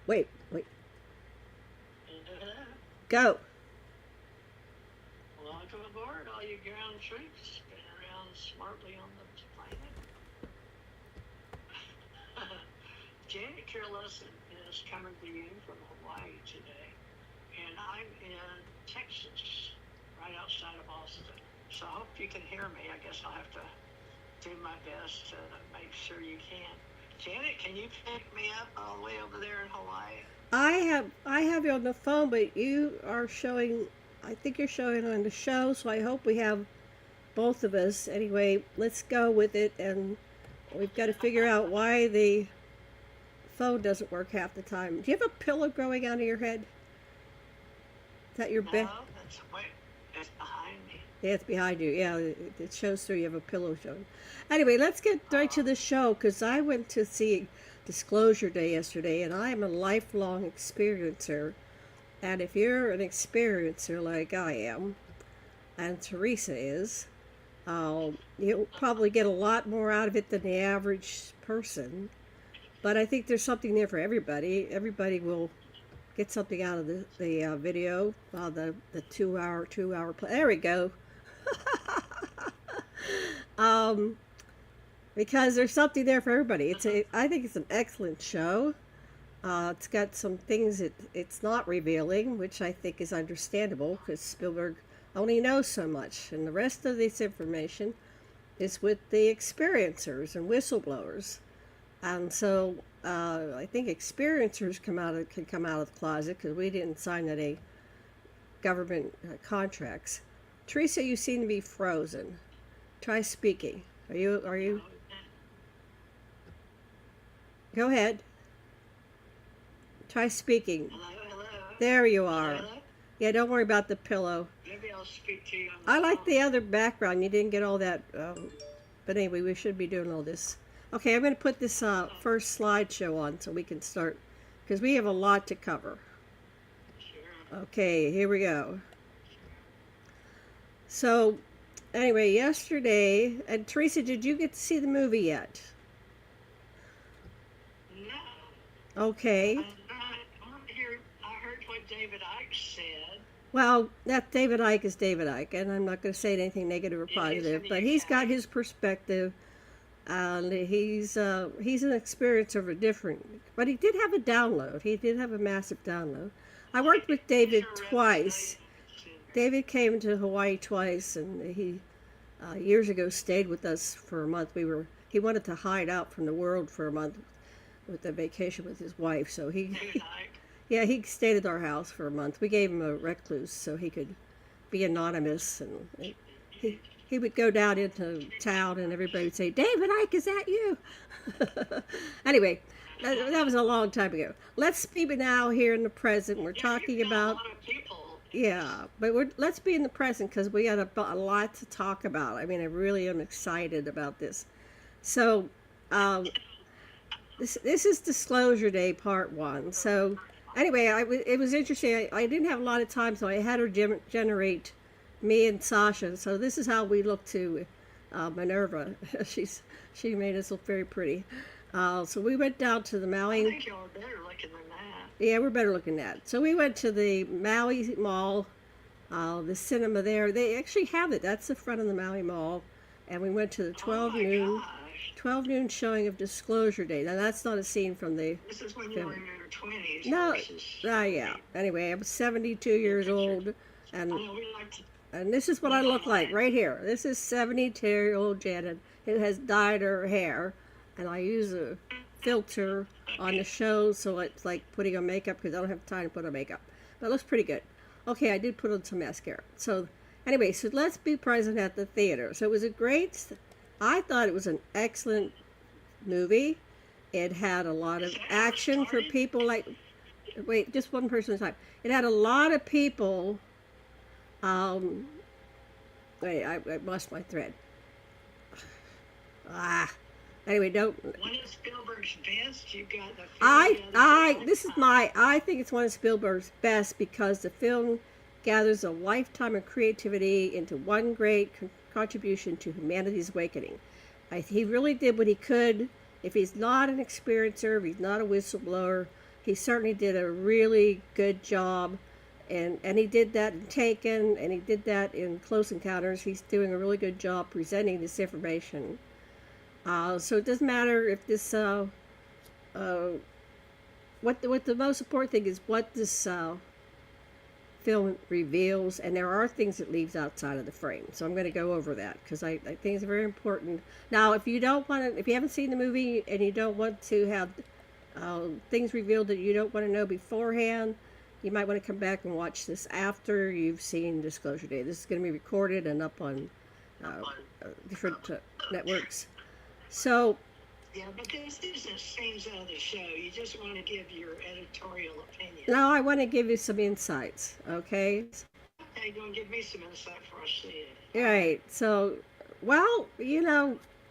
Wait, wait. Uh, Go. Welcome aboard, all you ground troops spinning around smartly on the planet. Janet Lessin is coming to you from Hawaii today, and I'm in Texas, right outside of Austin. So I hope you can hear me. I guess I'll have to do my best to make sure you can. Janet, can you pick me up all the way over there in Hawaii? I have you on the phone, but you are showing. I think you're showing on the show, so I hope we have both of us. Anyway, let's go with it, and we've got to figure out why the phone doesn't work half the time. Do you have a pillow growing out of your head? Is that your bed? No, that's wait, it's behind me. Yeah, it's behind you. Yeah, it shows through. You have a pillow showing. Anyway, let's get right to Oh, the show because I went to see Disclosure Day yesterday, and I am a lifelong experiencer. And if you're an experiencer like I am, and Teresa is, you'll probably get a lot more out of it than the average person. But I think there's something there for everybody. Everybody will get something out of the video, the 2 hour play. There we go. um, because there's something there for everybody. I think it's an excellent show. It's got some things it's not revealing, which I think is understandable because Spielberg only knows so much, and the rest of this information is with the experiencers and whistleblowers. And so I think experiencers can come out of the closet because we didn't sign any government contracts. Teresa, you seem to be frozen. Try speaking. Are you? oh, Go ahead. Try speaking. hello, hello, There you hello, are. hello. Yeah, don't worry about the pillow. Maybe I'll speak to you on the I like phone. the other background. You didn't get all that. But anyway, we should be doing all this. Okay, I'm going to put this Oh, first slideshow on so we can start because we have a lot to cover. sure. Okay, here we go. So, anyway, yesterday, and Teresa, did you get to see the movie yet? No, Okay. I'm not. I want to hear. I heard what David Icke said. Well, that David Icke is David Icke, and I'm not going to say anything negative or It is in positive, the but he's got UK. his perspective, and he's an experience of a different. But he did have a download. He did have a massive download. I worked with He's David a twice. representative. David came to Hawaii twice, and he years ago stayed with us for a month. He wanted to hide out from the world for a month with a vacation with his wife, so he David Icke. yeah, he stayed at our house for a month. We gave him a recluse so he could be anonymous, and he he would go down into town, and everybody would say, "David Icke, is that you?" Anyway, that was a long time ago. Let's be now here in the present. We're Yeah, you've talking got a about lot of people in this. yeah, but let's be in the present because we got a lot to talk about. I mean, I really am excited about this. So, um, this is Disclosure Day Part One. So, anyway, it was interesting. I didn't have a lot of time, so I had her generate me and Sasha. So this is how we look to Minerva. She made us look very pretty. So we went down to the I Maui. think y'all are better looking than that. Yeah, we're better looking at it. So we went to the Maui Mall, the cinema there. They actually have it. That's the front of the Maui Mall. And we went to the Oh my gosh. 12 noon showing of Disclosure Day. Now that's not a scene from the This is when you were film. in your 20s No, versus yeah. Anyway, I'm 72 your years picture. old, I and know we like to this is what I look look like online. right here. This is 72-year-old Janet who has dyed her hair, and I use a filter on the Okay. show, so it's like putting on makeup because I don't have time to put on makeup. But it looks pretty good. Okay, I did put on some mascara. So anyway, so let's be present at the theater. So it was a great. I thought it was an excellent movie. It had a lot Is of that how it action for started? people like. Wait, just one person at a time. It had a lot of people. Um, wait, I lost my thread. Ah. Anyway, don't. One of Spielberg's best. You've got the I, Fury of the I, World. this is my, I think it's one of Spielberg's best because the film gathers a lifetime of creativity into one great contribution to humanity's awakening. He really did what he could. If he's not an experiencer, if he's not a whistleblower, He certainly did a really good job, and he did that in Taken, and he did that in Close Encounters. He's doing a really good job presenting this information. So it doesn't matter if this uh, what the most important thing is what this film reveals, and there are things it leaves outside of the frame. So I'm going to go over that because I think it's very important. Now, if you don't want to, if you haven't seen the movie and you don't want to have things revealed that you don't want to know beforehand, you might want to come back and watch this after you've seen Disclosure Day. This is going to be recorded and up on different networks. So, Yeah, but this isn't scenes out of the show. You just want to give your editorial opinion. now I want to give you some insights, okay? Okay, you're going to give me some insight before I see it. Right. So, well,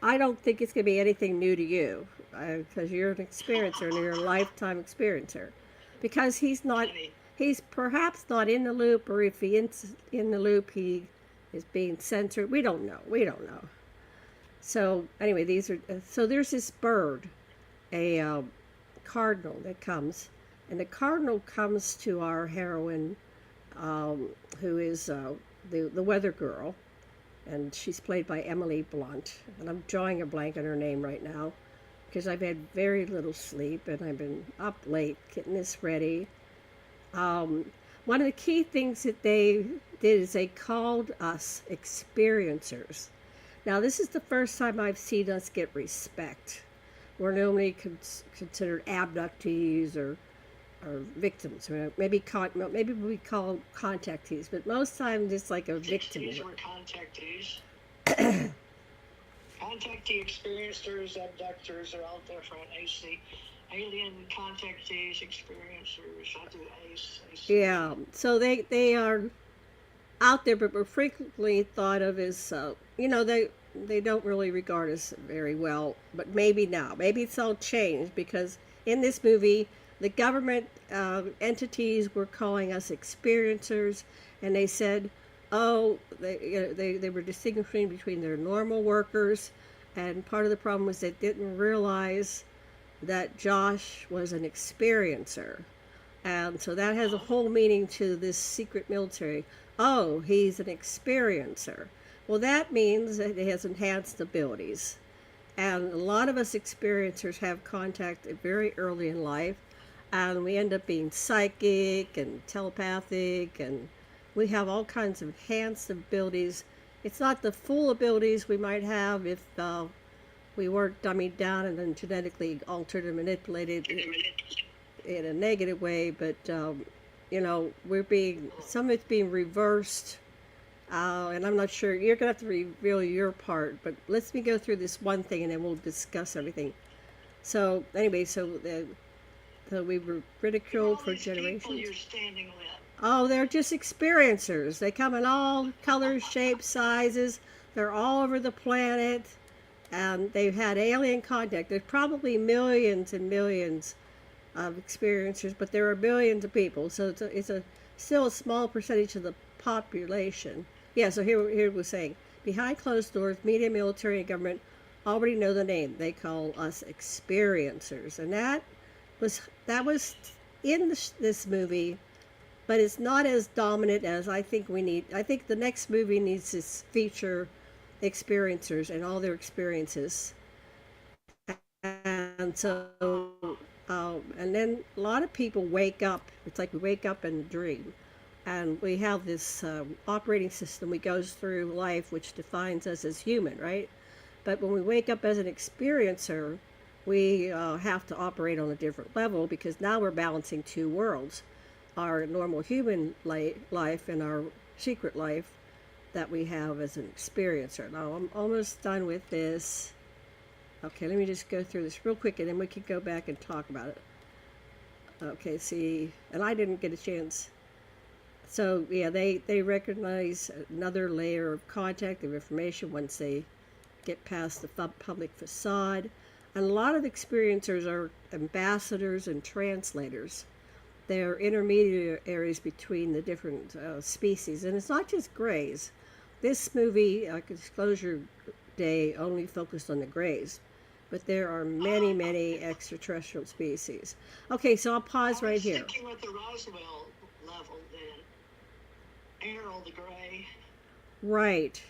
I don't think it's going to be anything new to you because you're an experiencer and you're a lifetime experiencer. Because he's perhaps not in the loop, or if he is in the loop, he is being censored. We don't know. We don't know. So, anyway, so there's this bird, a cardinal that comes, and the cardinal comes to our heroine, who is the weather girl, and she's played by Emily Blunt. And I'm drawing a blank on her name right now because I've had very little sleep and I've been up late getting this ready. One of the key things that they did is they called us experiencers. Now, this is the first time I've seen us get respect. We're normally considered abductees or victims. Maybe we call contactees, but most times it's like a victim. These were contactees. Contactee experiencers, abductors are all different. AC, alien contactees, experiencers. I do ACE. Yeah, so they are out there, but we're frequently thought of as they don't really regard us very well. But maybe now, maybe it's all changed because in this movie, the government entities were calling us experiencers, and they said, oh, they were distinguishing between their normal workers, and part of the problem was they didn't realize that Josh was an experiencer. And so that has a whole meaning to this secret military. Oh, he's an experiencer. Well, that means that he has enhanced abilities. And a lot of us experiencers have contact very early in life, and we end up being psychic and telepathic, and we have all kinds of enhanced abilities. It's not the full abilities we might have if we weren't dummied down and then genetically altered and manipulated in a negative way, but some of it's being reversed, and I'm not sure. You're gonna have to reveal your part, but let me go through this one thing and then we'll discuss everything. So anyway, so we were ridiculed for generations. You're standing with. Oh, they're just experiencers. They come in all colors, shapes, sizes. They're all over the planet, and they've had alien contact. There's probably millions and millions of experiencers, but there are billions of people, so it's still a small percentage of the population. Yeah, so here we're saying, behind closed doors, media, military, and government already know the name. They call us experiencers, and that was in this movie, but it's not as dominant as I think we need. I think the next movie needs to feature experiencers and all their experiences, and so. And then a lot of people wake up. It's like we wake up and dream. And we have this operating system we goes through life, which defines us as human, right? But when we wake up as an experiencer, we have to operate on a different level because now we're balancing two worlds. Our normal human life and our secret life that we have as an experiencer. Now, I'm almost done with this. Okay, let me just go through this real quick and then we can go back and talk about it. Okay, see, and I didn't get a chance. So, yeah, they recognize another layer of contact of information once they get past the public facade. And a lot of experiencers are ambassadors and translators. They're intermediaries between the different species. And it's not just grays. This movie, Disclosure Day, only focused on the grays. but there are many, many Okay. extraterrestrial species. Okay, so I'll I pause right was here. thinking with the Roswell level then, Errol the Gray. Right.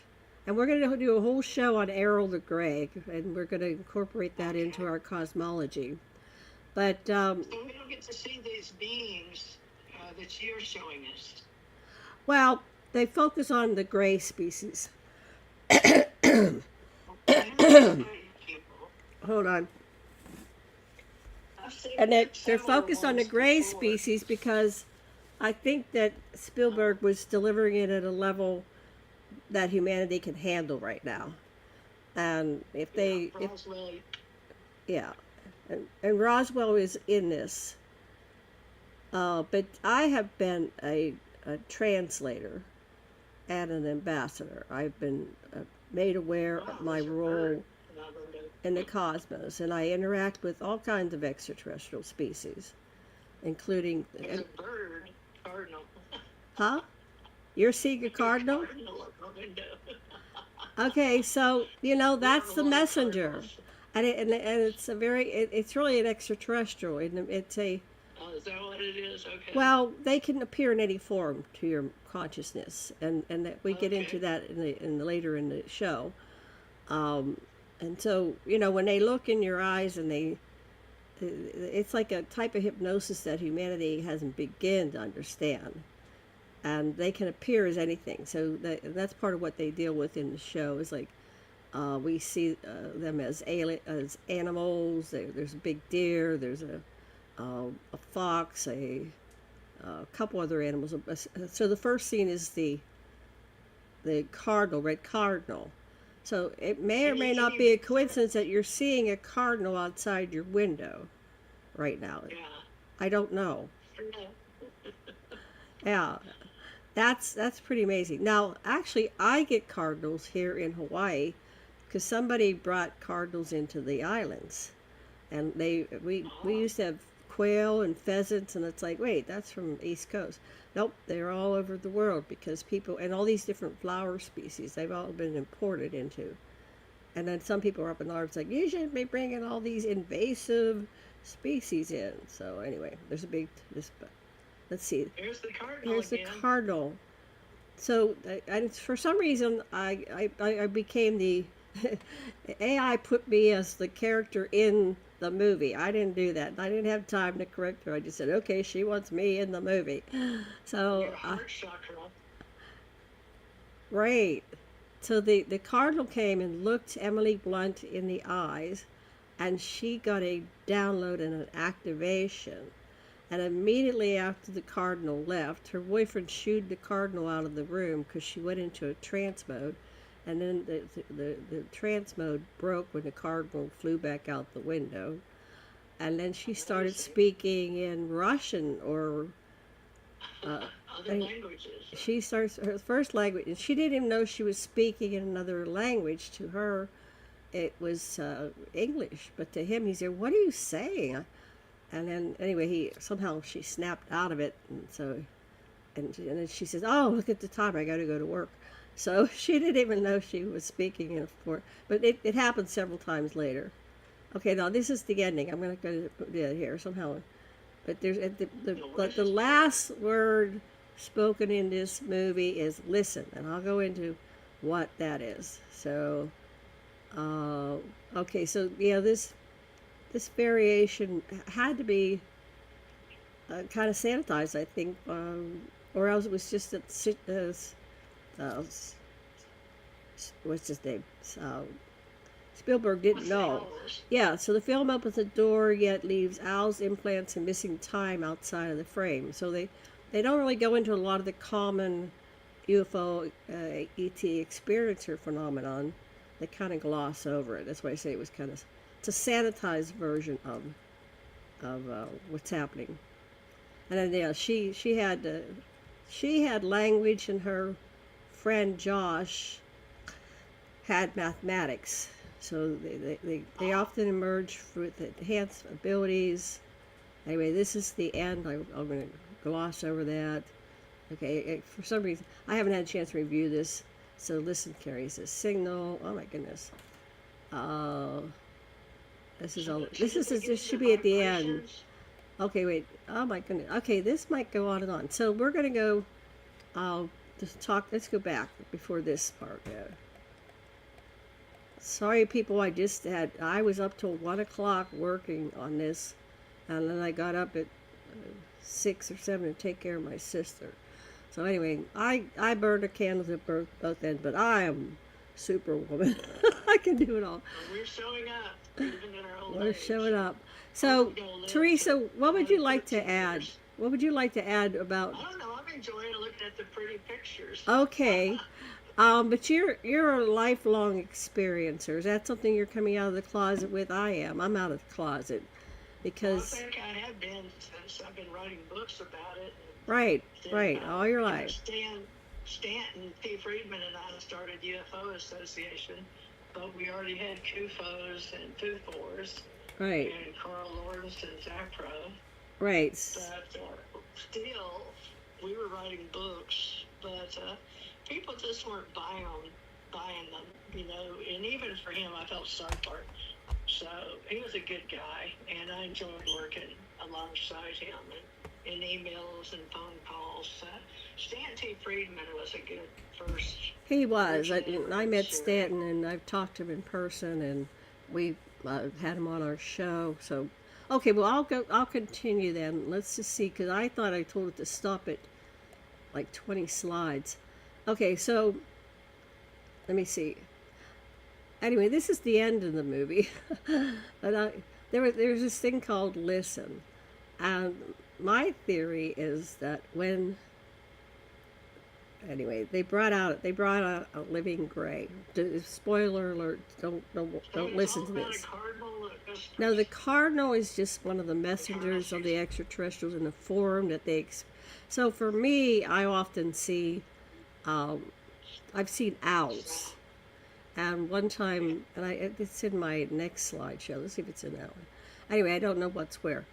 And we're going to do a whole show on Errol the Grey, and we're going to incorporate that into Okay. our cosmology. But, So we don't get to see these beings that you're showing us. well, they focus on the gray species. Okay. Gray people. Hold on. I've seen And they're similar focused on the ones gray before. species because I think that Spielberg was delivering it at a level that humanity can handle right now. And Yeah, Roswell. yeah, and Roswell is in this. But I have been a translator and an ambassador. I've been made aware Wow, of my there's a bird. role in the cosmos, and I interact with all kinds of extraterrestrial species, including. There's a bird, cardinal. Huh? You're seeing a There's a cardinal? cardinal at the window. Okay, so We have that's a the lot of messenger, cardinals. and it's a it's really an extraterrestrial, and it's a. Oh, is that what it is? Okay. Well, they can appear in any form to your consciousness, and that we get into Okay. that in the later in the show. Um, and so when they look in your eyes and it's like a type of hypnosis that humanity hasn't begun to understand, and they can appear as anything. So that's part of what they deal with in the show is like we see them as as animals. There's a big deer. There's a fox, a couple other animals. So the first scene is the cardinal, red cardinal. So it may or may not Any be a reason? coincidence that you're seeing a cardinal outside your window right now. Yeah. I don't know. No. Yeah, that's pretty amazing. Now, actually, I get cardinals here in Hawaii because somebody brought cardinals into the islands, and we Oh, used to have quail and pheasants, and it's like, wait, that's from the East Coast. Nope, they're all over the world because people and all these different flower species they've all been imported into. And then some people are up in arms like you shouldn't be bringing all these invasive species in. So anyway, there's a big this. Let's see. here's the cardinal Here's the again. cardinal. So, and for some reason, I became the AI put me as the character in the movie. I didn't do that. I didn't have time to correct her. I just said, okay, she wants me in the movie. So, Your heart chakra. right. So the cardinal came and looked Emily Blunt in the eyes, and she got a download and an activation. And immediately after the cardinal left, her boyfriend shooed the cardinal out of the room because she went into a trance mode. And then the trance mode broke when the cardinal flew back out the window. And then she started Amazing. speaking in Russian or Other languages. she starts her first language, and she didn't even know she was speaking in another language. To her, it was English, but to him, he said, "What are you saying?" And then anyway, he somehow she snapped out of it, and so and then she says, "Oh, look at the time! I got to go to work." So she didn't even know she was speaking in a form, but it happened several times later. Okay, now this is the ending. I'm going to go to it here somehow, but there's Now, what is the this part? last word spoken in this movie is "listen," and I'll go into what that is. So, uh, okay, so yeah, this variation had to be kind of sanitized, I think, or else it was just that uh, what's his name? Spielberg didn't What's the know. owls? Yeah, so the film opens the door yet leaves owls, implants, and missing time outside of the frame. So they don't really go into a lot of the common UFO ET experiencer phenomenon. They kind of gloss over it. That's why I say it was kind of it's a sanitized version of what's happening. And then yeah, she had language, and her friend Josh had mathematics. So they Oh, often emerge with enhanced abilities. Anyway, this is the end. I'm going to gloss over that. Okay, for some reason, I haven't had a chance to review this. So listen carries a signal. Oh my goodness. Uh, This is So, all. see the This beginning, should the be at the end. vibrations? Okay, wait. Oh my goodness. Okay, this might go on and on. So we're gonna go. I'll just talk. Let's go back before this part. Sorry, people. I was up till 1 o'clock working on this, and then I got up at 6 or 7 to take care of my sister. So anyway, I burned a candle at both ends, but I am superwoman. I can do it all. We're showing up, even in our old We're age. showing up. Hope So, we're gonna live Teresa, for what would you another like to 13 add? years. What would you like to add about? I don't know. I'm enjoying looking at the pretty pictures. Okay, but you're a lifelong experiencer. Is that something you're coming out of the closet with? I am. I'm out of the closet Well, I because think I have been since I've been writing books about it. right, And right, then, all your you know, life. Stanton P. Friedman and I started UFO Association, but we already had CUFOs and FUFOs Right, and Carl Lawrence and Zapro. right. But still, we were writing books, but people just weren't buying them, you know. And even for him, I felt sorry for him. So he was a good guy, and I enjoyed working alongside him in emails and phone calls. Stan T. Friedman was a good first He was. I met original series. Stanton, and I've talked to him in person, and we had him on our show. So, okay, well, I'll go. I'll continue then. Let's just see, because I thought I told it to stop at like 20 slides. Okay, so let me see. Anyway, this is the end of the movie. But there's this thing called Lessin, and my theory is that when anyway they brought out a living gray. Spoiler alert! Don't listen to About a this. cardinal that goes Now the cardinal is just one of the messengers of the extraterrestrials in a form that So for me, I often see, um, I've seen owls. And one time, it's in my next slideshow. Let's see if it's in that one. Anyway, I don't know what's where.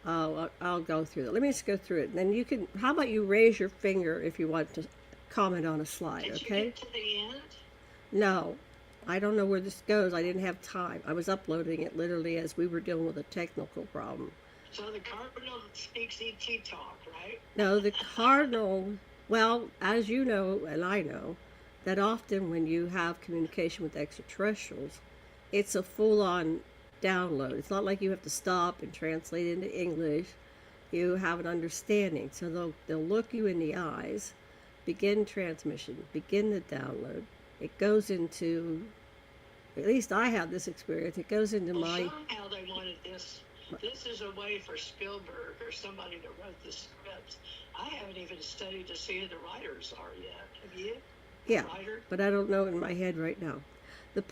I'll go through that. Let me just go through it. And then you can, how about you raise your finger if you want to comment on a slide, Did you okay? get to the end? No, I don't know where this goes. I didn't have time. I was uploading it literally as we were dealing with a technical problem. So the cardinal speaks ET talk, right? No, the cardinal, well, as you know, and I know, that often when you have communication with extraterrestrials, it's a full on download. It's not like you have to stop and translate into English. You have an understanding. So they'll look you in the eyes, begin transmission, begin the download. It goes into, at least I have this experience, it goes into Well, my, somehow they wanted this. This is a way for Spielberg or somebody that wrote the script. I haven't even studied to see who the writers are yet. Have you? yeah, Writer? but I don't know in my head right now. The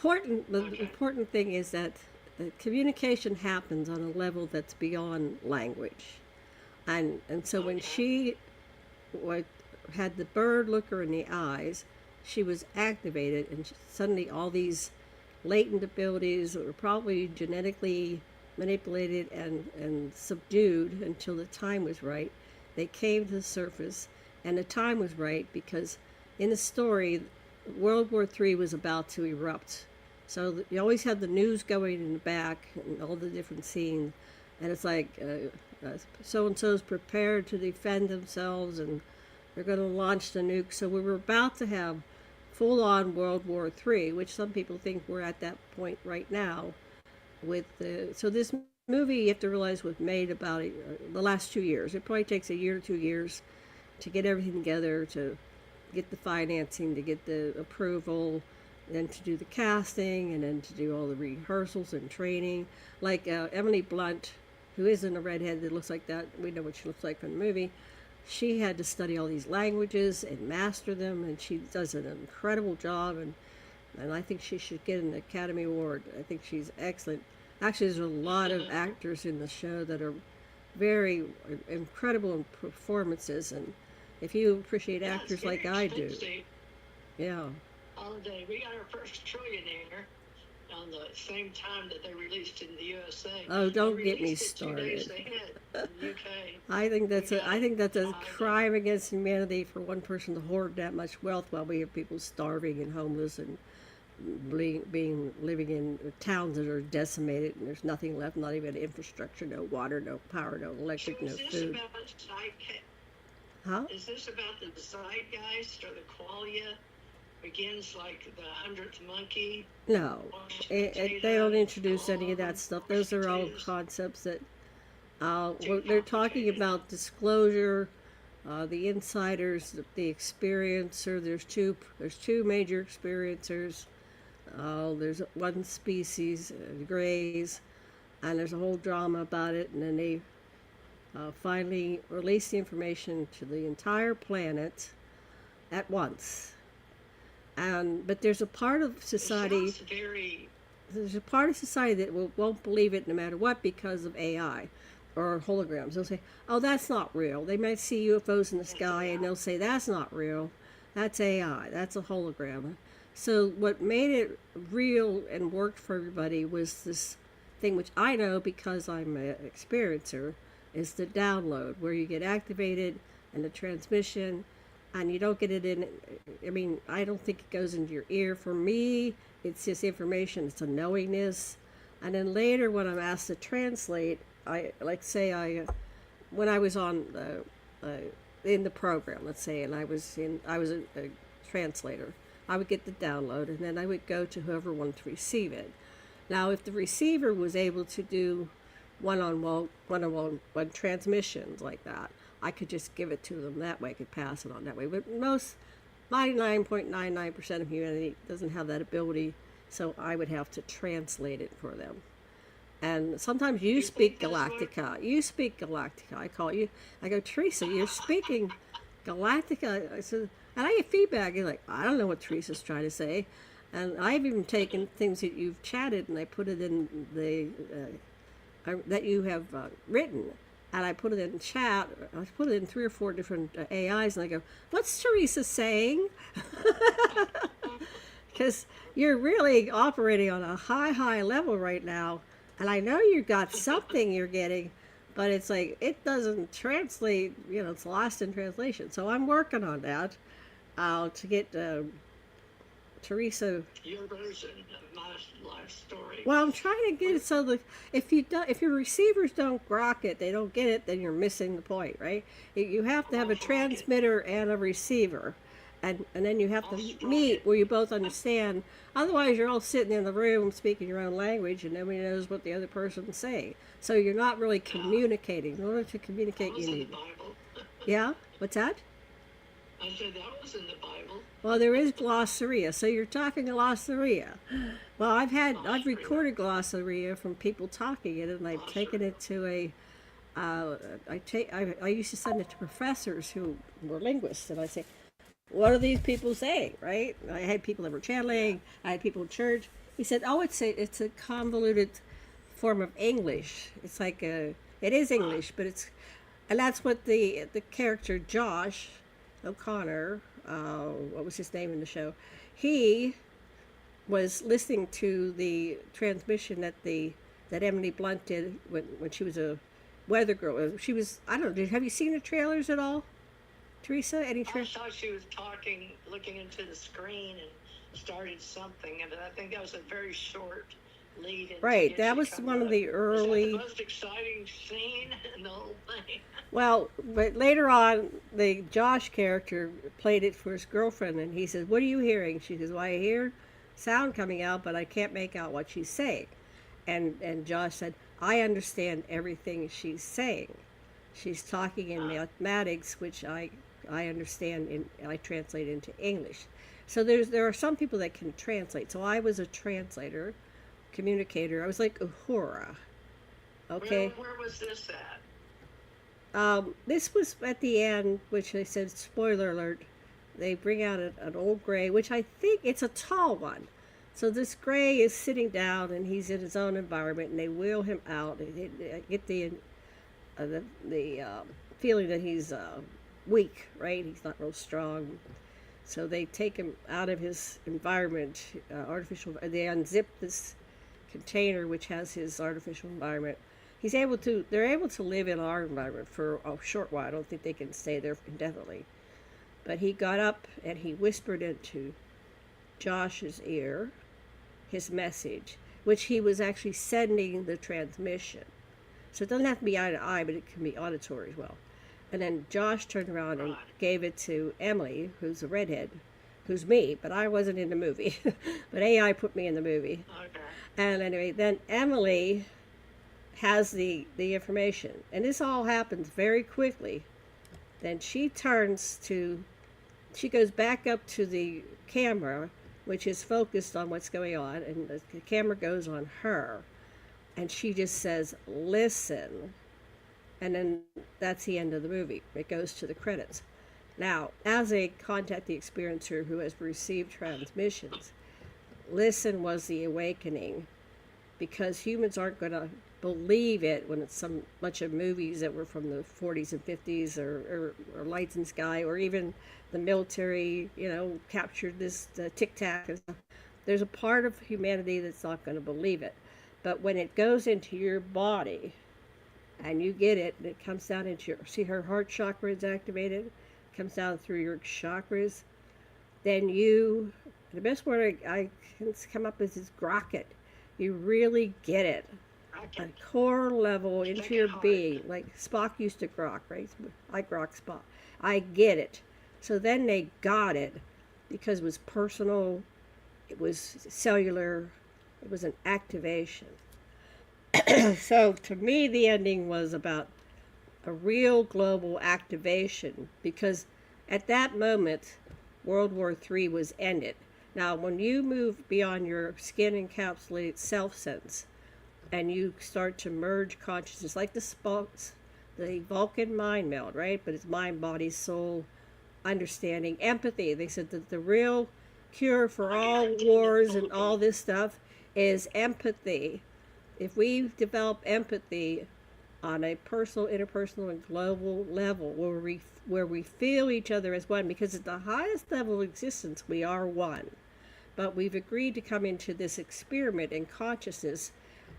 Okay. important thing is that the communication happens on a level that's beyond language. And so when Okay. she wa- had the bird look her in the eyes, she was activated, and suddenly all these latent abilities that were probably genetically manipulated and subdued until the time was right, they came to the surface, and the time was right because in the story, World War III was about to erupt. So you always have the news going in the back and all the different scenes, and it's like so and so's prepared to defend themselves, and they're going to launch the nuke. So we were about to have full-on World War III, which some people think we're at that point right now. So this movie, you have to realize, was made about the last 2 years. It probably takes a year or 2 years to get everything together, to get the financing, to get the approval, then to do the casting, and then to do all the rehearsals and training. Like Emily Blunt, who isn't a redhead that looks like that, we know what she looks like from the movie. She had to study all these languages and master them, and she does an incredible job. And I think she should get an Academy Award. I think she's excellent. Actually, there's a lot of actors in the show that are very incredible in performances, and if you appreciate Yeah, it's actors very like I do, expensive. yeah. Holiday. We got our first trillionaire on the same time that they released in the USA. Oh, They don't get me released it 2 days started. ahead in the UK. I think We that's a got I it think that's a 5 days. crime against humanity for one person to hoard that much wealth while we have people starving and homeless and being living in towns that are decimated and there's nothing left, not even infrastructure, no water, no power, no So electric, no is this food. about Huh? is this about the zeitgeist or the qualia? Begins like the 100th monkey, No, mashed they don't potatoes, introduce any of that corn, stuff. mashed Those are all potatoes, concepts that too they're talking complicated. about disclosure, the insiders, the experiencer. There's two major experiencers. There's one species, the Greys, and there's a whole drama about it. And then they finally release the information to the entire planet at once. And but It sounds very, there's a part of society that won't believe it no matter what because of AI or holograms. They'll say, "Oh, that's not real." They might see UFOs in the that's sky and AI. they'll say, "That's not real. That's AI. That's a hologram." So what made it real and worked for everybody was this thing, which I know because I'm an experiencer, is the download where you get activated and the transmission, and you don't get it in. I mean, I don't think it goes into your ear. For me, it's just information. It's a knowingness, and then later when I'm asked to translate, I like say when I was on in the program, let's say, and I was a translator. I would get the download, and then I would go to whoever wanted to receive it. Now, if the receiver was able to do one-on-one transmissions like that, I could just give it to them that way. I could pass it on that way. But most 99.99% of humanity doesn't have that ability, so I would have to translate it for them. And sometimes you You think speak that's what? Galactica. You speak Galactica. I call you. I go, Teresa, you're speaking Galactica. I said, and I get feedback. You're like, I don't know what Teresa's trying to say. And I've even taken things that you've chatted and I put it in that you have written, and I put it in chat. I put it in three or four different AIs, and I go, "What's Teresa saying?" Because you're really operating on a high level right now, and I know you got something you're getting, but it's like it doesn't translate. You know, it's lost in translation. So I'm working on that to get Teresa. Your version of my life story. Well, I'm trying to get Well, it so that if your receivers don't grok it, they don't get it, then you're missing the point, right? You have to have I'll a find it. transmitter and a receiver, and then you have I'll to strike meet it. where you both understand. Otherwise, you're all sitting in the room speaking your own language, and nobody knows what the other person's saying. So you're not really Yeah, communicating. In order to that communicate, you was in the need. Bible. Yeah, what's that? I said that was in the Bible. Well, there is glossaria, so you're talking glossaria. Well, I've Austria. recorded glossaria from people talking it, and I've taken Austria. it to a I used to send it to professors who were linguists, and I say, "What are these people saying?" Right? I had people that were Yeah. channeling. I had people in church. He said, "Oh, it's a convoluted form of English. It's like it is Ah, English, but it's." And that's what the character Josh O'Connor, what was his name in the show? He was listening to the transmission that Emily Blunt did when she was a weather girl. She was, I don't know. Have you seen the trailers at all, Teresa? Any I tra- thought she was talking, looking into the screen and started something, and I think that was a very short lead in to Right, get that you to was come one of up. the Was that the early. most exciting scene in the whole thing? Well, but later on, the Josh character played it for his girlfriend, and he says, "What are you hearing?" She says, "Well, I hear sound coming out, but I can't make out what she's saying." And Josh said, "I understand everything she's saying. She's talking in Uh, mathematics, which I understand and I translate into English." So there are some people that can translate. So I was a translator, communicator. I was like Uhura. Okay. where was this at? This was at the end, which they said, spoiler alert, they bring out an old gray, which I think it's a tall one. So this gray is sitting down and he's in his own environment, and they wheel him out. They get the feeling that he's weak, right? He's not real strong. So they take him out of his environment, artificial. They unzip this container which has his artificial environment. They're able to live in our environment for a short while. I don't think they can stay there indefinitely. But he got up and he whispered into Josh's ear, his message, which he was actually sending the transmission. So it doesn't have to be eye to eye, but it can be auditory as well. And then Josh turned around and Right. gave it to Emily, who's a redhead, who's me, but I wasn't in the movie. But AI put me in the movie. Okay. And anyway, then Emily has the information. And this all happens very quickly. Then she goes back up to the camera, which is focused on what's going on, and the camera goes on her. And she just says, listen. And then that's the end of the movie. It goes to the credits. Now, as a contact the experiencer who has received transmissions, listen was the awakening, because humans aren't going to believe it when it's some bunch of movies that were from the 40s and 50s, or Lights in the Sky, or even the military, captured this tic tac and stuff. There's a part of humanity that's not going to believe it. But when it goes into your body and you get it, and it comes down into see her heart chakra is activated, it comes down through your chakras, then the best word I can come up with is grok it. You really get it. A Okay. core level into Take it your hard. being, like Spock used to grok, right? I grok Spock. I get it. So then they got it because it was personal, it was cellular, it was an activation. So to me, the ending was about a real global activation, because at that moment, World War III was ended. Now, when you move beyond your skin encapsulated self sense and you start to merge consciousness, like the Vulcan mind meld, right? But it's mind, body, soul, understanding, empathy. They said that the real cure for all wars and all this stuff is empathy. If we develop empathy on a personal, interpersonal, and global level, where we feel each other as one, because at the highest level of existence we are one, but we've agreed to come into this experiment in consciousness,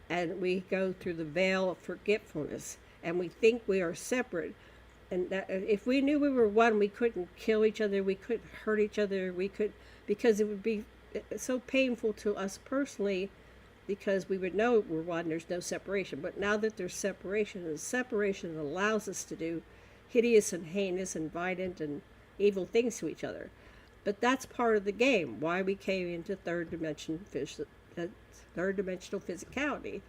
and we go through the veil of forgetfulness, and we think we are separate. And that, if we knew we were one, we couldn't kill each other, we couldn't hurt each other, because it would be so painful to us personally, because we would know we're one, there's no separation. But now that there's separation, and separation allows us to do hideous and heinous and violent and evil things to each other. But that's part of the game, why we came into third dimensional physicality,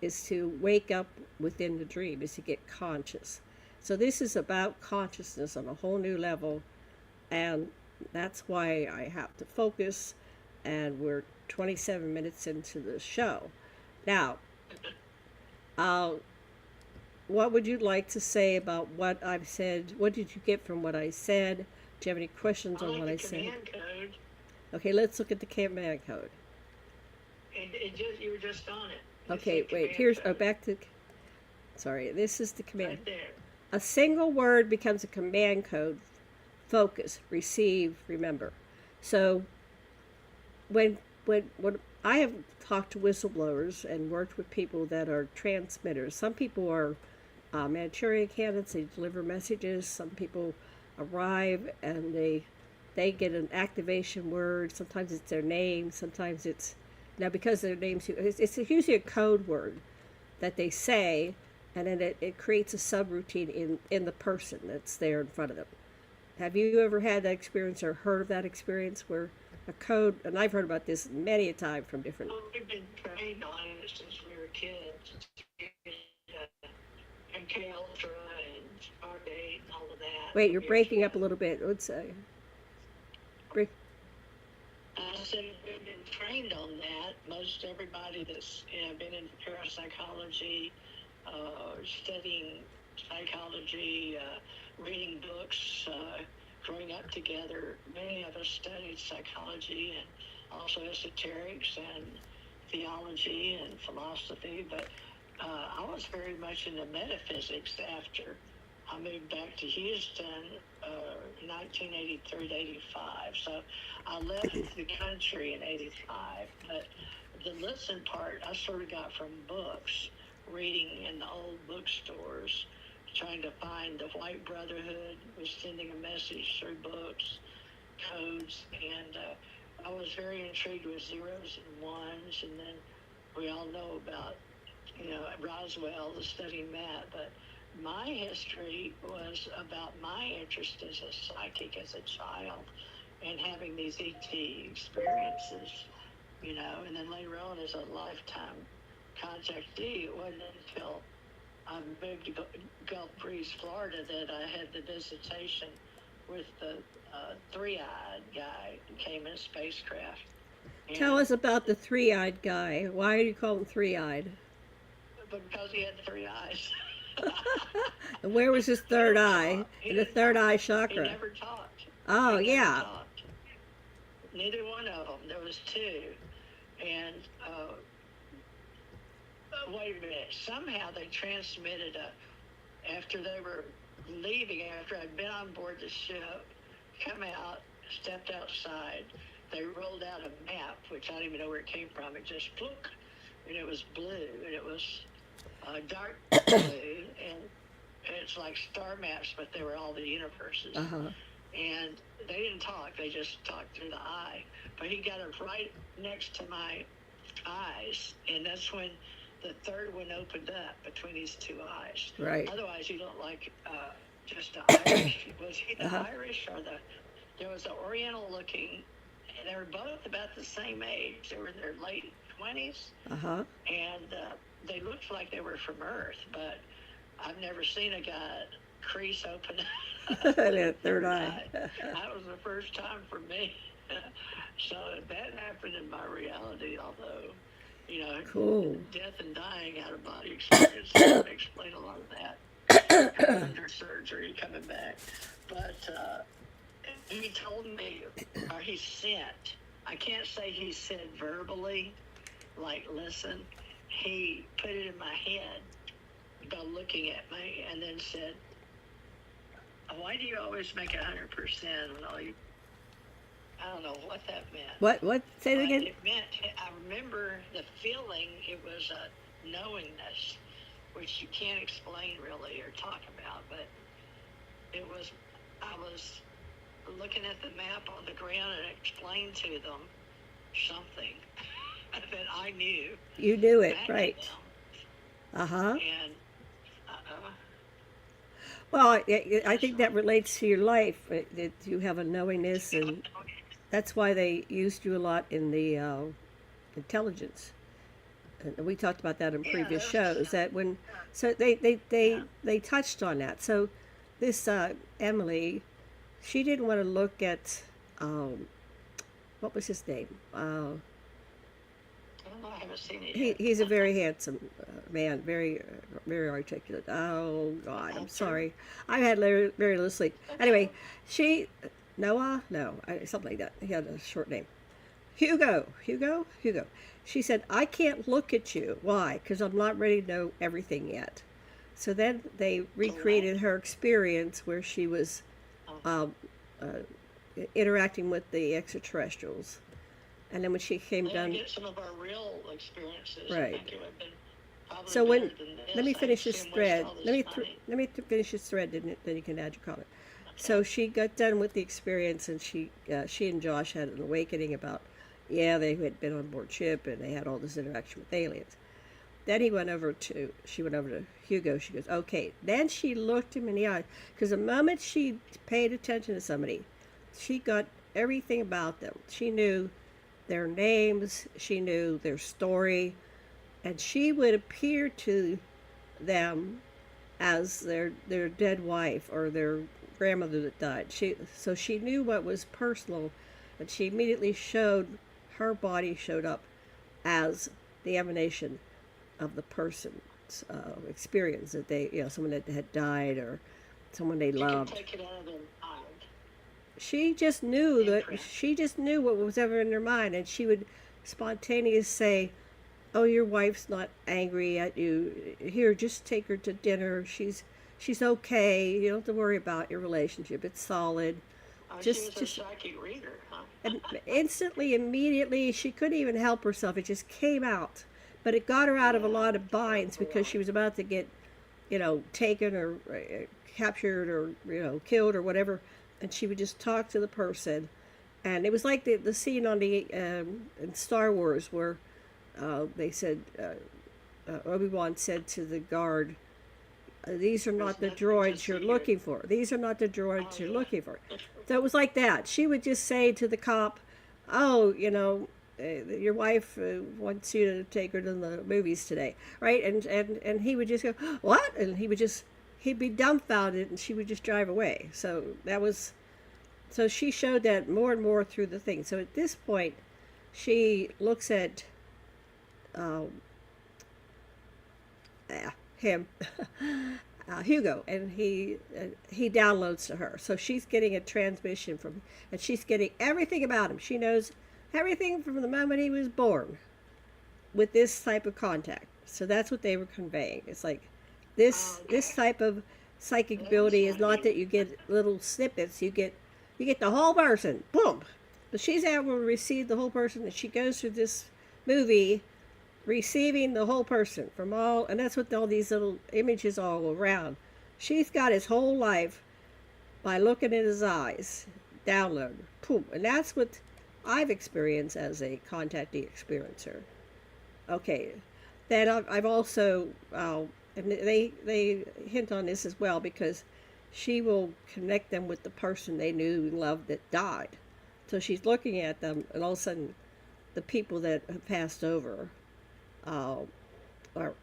is to wake up within the dream, is to get conscious. So this is about consciousness on a whole new level, and that's why I have to focus, and we're 27 minutes into the show. Now, uh, what would you like to say about what I've said? What did you get from what I said? Do you have any questions I on like what the I said? command code, Okay, let's look at the command code. and you were just on it. It Okay, said wait, command code back to, sorry, this is the command. right there. A single word becomes a command code: focus, receive, remember. So when I have talked to whistleblowers and worked with people that are transmitters, some people are Manchurian candidates. They deliver messages. Some people arrive and they get an activation word. Sometimes it's their name. Sometimes it's now, because their names. It's usually a code word that they say, and then it creates a subroutine in the person that's there in front of them. Have you ever had that experience or heard of that experience where a code, and I've heard about this many a time from different. Well, we've been trained on it since we were kids. MK Ultra and Stargate and all of that. Wait, you're Years breaking ago. up a little bit. Let's say. Break. I said we've been trained on that. Most everybody that's been in parapsychology, studying psychology, reading books, growing up together, many of us studied psychology and also esoterics and theology and philosophy. But I was very much into metaphysics after I moved back to Houston, 1983 to 85. So I left the country in 85. But the listen part, I sort of got from books, reading in the old bookstores, trying to find the White Brotherhood, was sending a message through books, codes, and I was very intrigued with zeros and ones, and then we all know about, Roswell, the studying that. But my history was about my interest as a psychic as a child and having these ET experiences, and then later on as a lifetime contactee. It wasn't until I moved to Gulf Breeze, Florida, that I had the visitation with the three-eyed guy who came in a spacecraft. Tell And us about the three-eyed guy. Why do you call him three-eyed? because he had three eyes. And where was his He third didn't eye? talk. He In the didn't third talk. eye He chakra. never talked. Oh, He never yeah. talked. Neither one of them. There was two. And wait a minute. Somehow they transmitted after they were leaving, after I'd been on board the ship, come out, stepped outside. They rolled out a map, which I don't even know where it came from. It just flook, and it was blue, and it was dark blue, and it's like star maps, but they were all the universes. Uh-huh. And they didn't talk; they just talked through the eye. But he got it right next to my eyes, and that's when the third one opened up between his two eyes. Right. Otherwise, you don't like just the Irish. Was he the Irish or the? There was an Oriental looking, and they were both about the same age. They were in their late 20s, Uh-huh. and they looked like they were from Earth. But I've never seen a guy crease open That third eye. That was the first time for me. So that happened in my reality, although, Cool. death and dying out of body experience would explain a lot of that. Under surgery, coming back. But he told me, or he sent, I can't say he said verbally, like, listen, he put it in my head by looking at me and then said, why do you always make 100% when all you... I don't know what that meant. What? Say it again? It meant, I remember the feeling, it was a knowingness, which you can't explain really or talk about, but I was looking at the map on the ground and explained to them something that I knew. You knew it, back to right. them. Uh-huh. And Well, I think that relates to your life, that you have a knowingness, and that's why they used you a lot in the intelligence. And we talked about that in previous shows. That when, so they touched on that. So this Emily, she didn't want to look at what was his name? I haven't seen it yet. He's a very handsome man, very very articulate. Oh God, I'm sorry. I've had very little sleep. Anyway, Noah, no, something like that. He had a short name. Hugo. She said, I can't look at you. Why? Because I'm not ready to know everything yet. So then they recreated her experience where she was um, uh, interacting with the extraterrestrials. And then when she came down, Get some of our real experiences. Right. I think it would have been probably so when better than this. let me I finish this assume thread. all this Let me money. finish this thread, then you can add your comment. So she got done with the experience, and she and Josh had an awakening about, yeah, they had been on board ship and they had all this interaction with aliens. Then she went over to Hugo. She goes, okay. Then she looked him in the eye, because the moment she paid attention to somebody, she got everything about them. She knew their names, she knew their story, and she would appear to them as their dead wife or their grandmother that died. So she knew what was personal, and she immediately her body showed up as the emanation of the person's experience, that someone that had died or someone they loved. You can take it out of their mind. She just knew what was ever in her mind, and she would spontaneously say, oh, your wife's not angry at you, here, just take her to dinner, she's okay, you don't have to worry about your relationship, it's solid. She was a psychic reader, huh? And instantly, immediately, she couldn't even help herself, it just came out. But it got her out of a lot of binds, because she was about to get taken or captured or killed or whatever, and she would just talk to the person, And it was like the scene on the in Star Wars where they said Obi-Wan said to the guard, these are There's not the nothing to droids you're see here. looking for. These are not the Oh droids you're yeah. looking for. So it was like that. She would just say to the cop, oh, your wife wants you to take her to the movies today, right? And he would just go, what? And he'd be dumbfounded, and she would just drive away. So she showed that more and more through the thing. So at this point, she looks at um, him, Hugo, and he downloads to her. So she's getting a transmission from, and she's getting everything about him. She knows everything from the moment he was born with this type of contact. So that's what they were conveying. It's like Oh, this okay. type of psychic That's ability is not funny. that you get little snippets. You get the whole person. Boom. But she's able to receive the whole person, and she goes through this movie receiving the whole person from all, and that's what all these little images all around. She's got his whole life by looking in his eyes, download, boom, and that's what I've experienced as a contactee experiencer. Okay, then I've also, and they hint on this as well because she will connect them with the person they knew and loved that died. So she's looking at them, and all of a sudden, the people that have passed over uh, are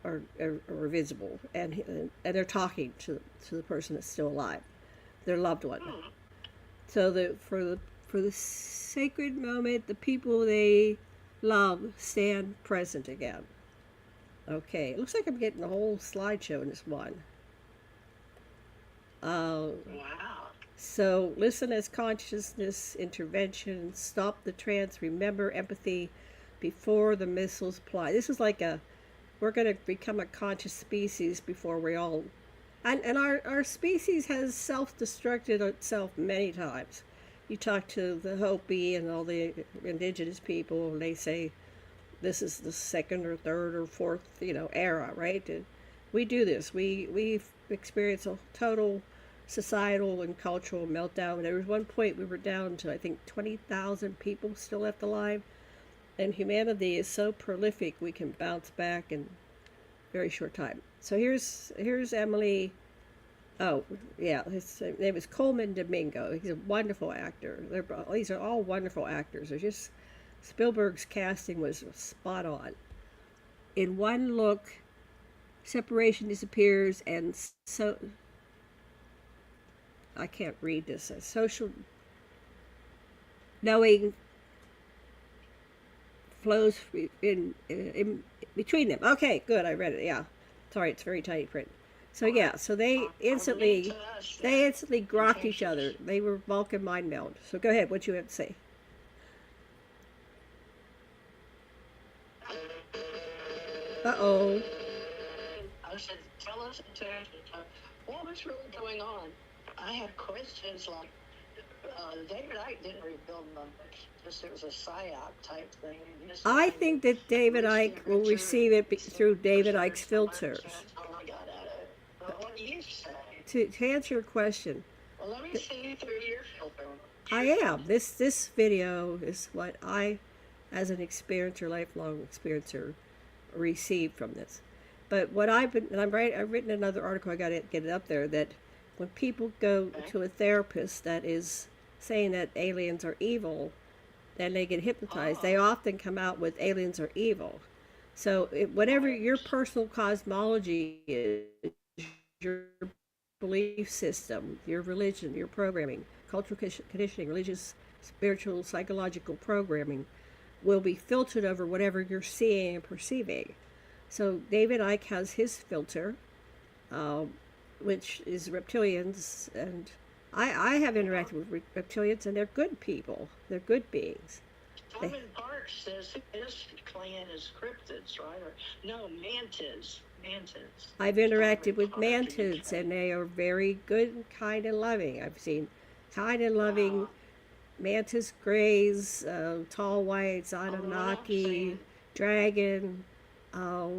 visible, and they're talking to the person that's still alive, their loved one. Hmm. So for the sacred moment, the people they love stand present again. Okay, it looks like I'm getting a whole slideshow in this one. Uh, Wow. so listen as consciousness intervention, stop the trance, remember empathy before the missiles fly. This is like we're going to become a conscious species before we all, and our species has self-destructed itself many times. You talk to the Hopi and all the indigenous people, and they say this is the second or third or fourth, era, right? And we do this. We experience a total societal and cultural meltdown. There was one point we were down to I think 20,000 people still left alive, and humanity is so prolific we can bounce back in very short time. So here's Emily. Oh, yeah, his name is Coleman Domingo. He's a wonderful actor. These are all wonderful actors. They're just Spielberg's casting was spot on. In one look, separation disappears, and so I can't read this. Social knowing flows in between them. Okay, good. I read it. Yeah, sorry, it's very tiny print. So Well, yeah, so they from me instantly to us they then, instantly in grokked each other. Texas. They were Vulcan mind meld. So go ahead. What you have to say? Uh oh. I said, tell us in Texas, what was really going on? I had questions like, David Icke didn't rebuild much. Just it was a psyop type thing. And his I time think that David reached Icke will temperature receive it so through David percentage Icke's so much. filters. That's all I got out of it. But what do you say? To answer your question, Well, let me see you through your filter. I Your am. filter. This video is what I, as an experiencer, lifelong experiencer, received from this. But what I've been, and I've written another article. I got to get it up there. That when people go Okay. to a therapist that is saying that aliens are evil, then they get hypnotized. They Oh, often come out with aliens are evil. So whatever your right. personal cosmology is, your belief system, your religion, your programming, cultural conditioning, religious, spiritual, psychological programming will be filtered over whatever you're seeing and perceiving. So David Icke has his filter, um, which is reptilians, and I have Yeah. interacted with reptilians, and they're good people. They're good beings. They, Simon Park says his clan is cryptids, right? Or no, mantids. Mantids. I've Simon interacted with Park in mantids, UK. and they are very good and kind and loving. I've seen kind and loving Wow. mantis grays, tall whites, Oh, what I'm Anunnaki, saying, dragon, uh,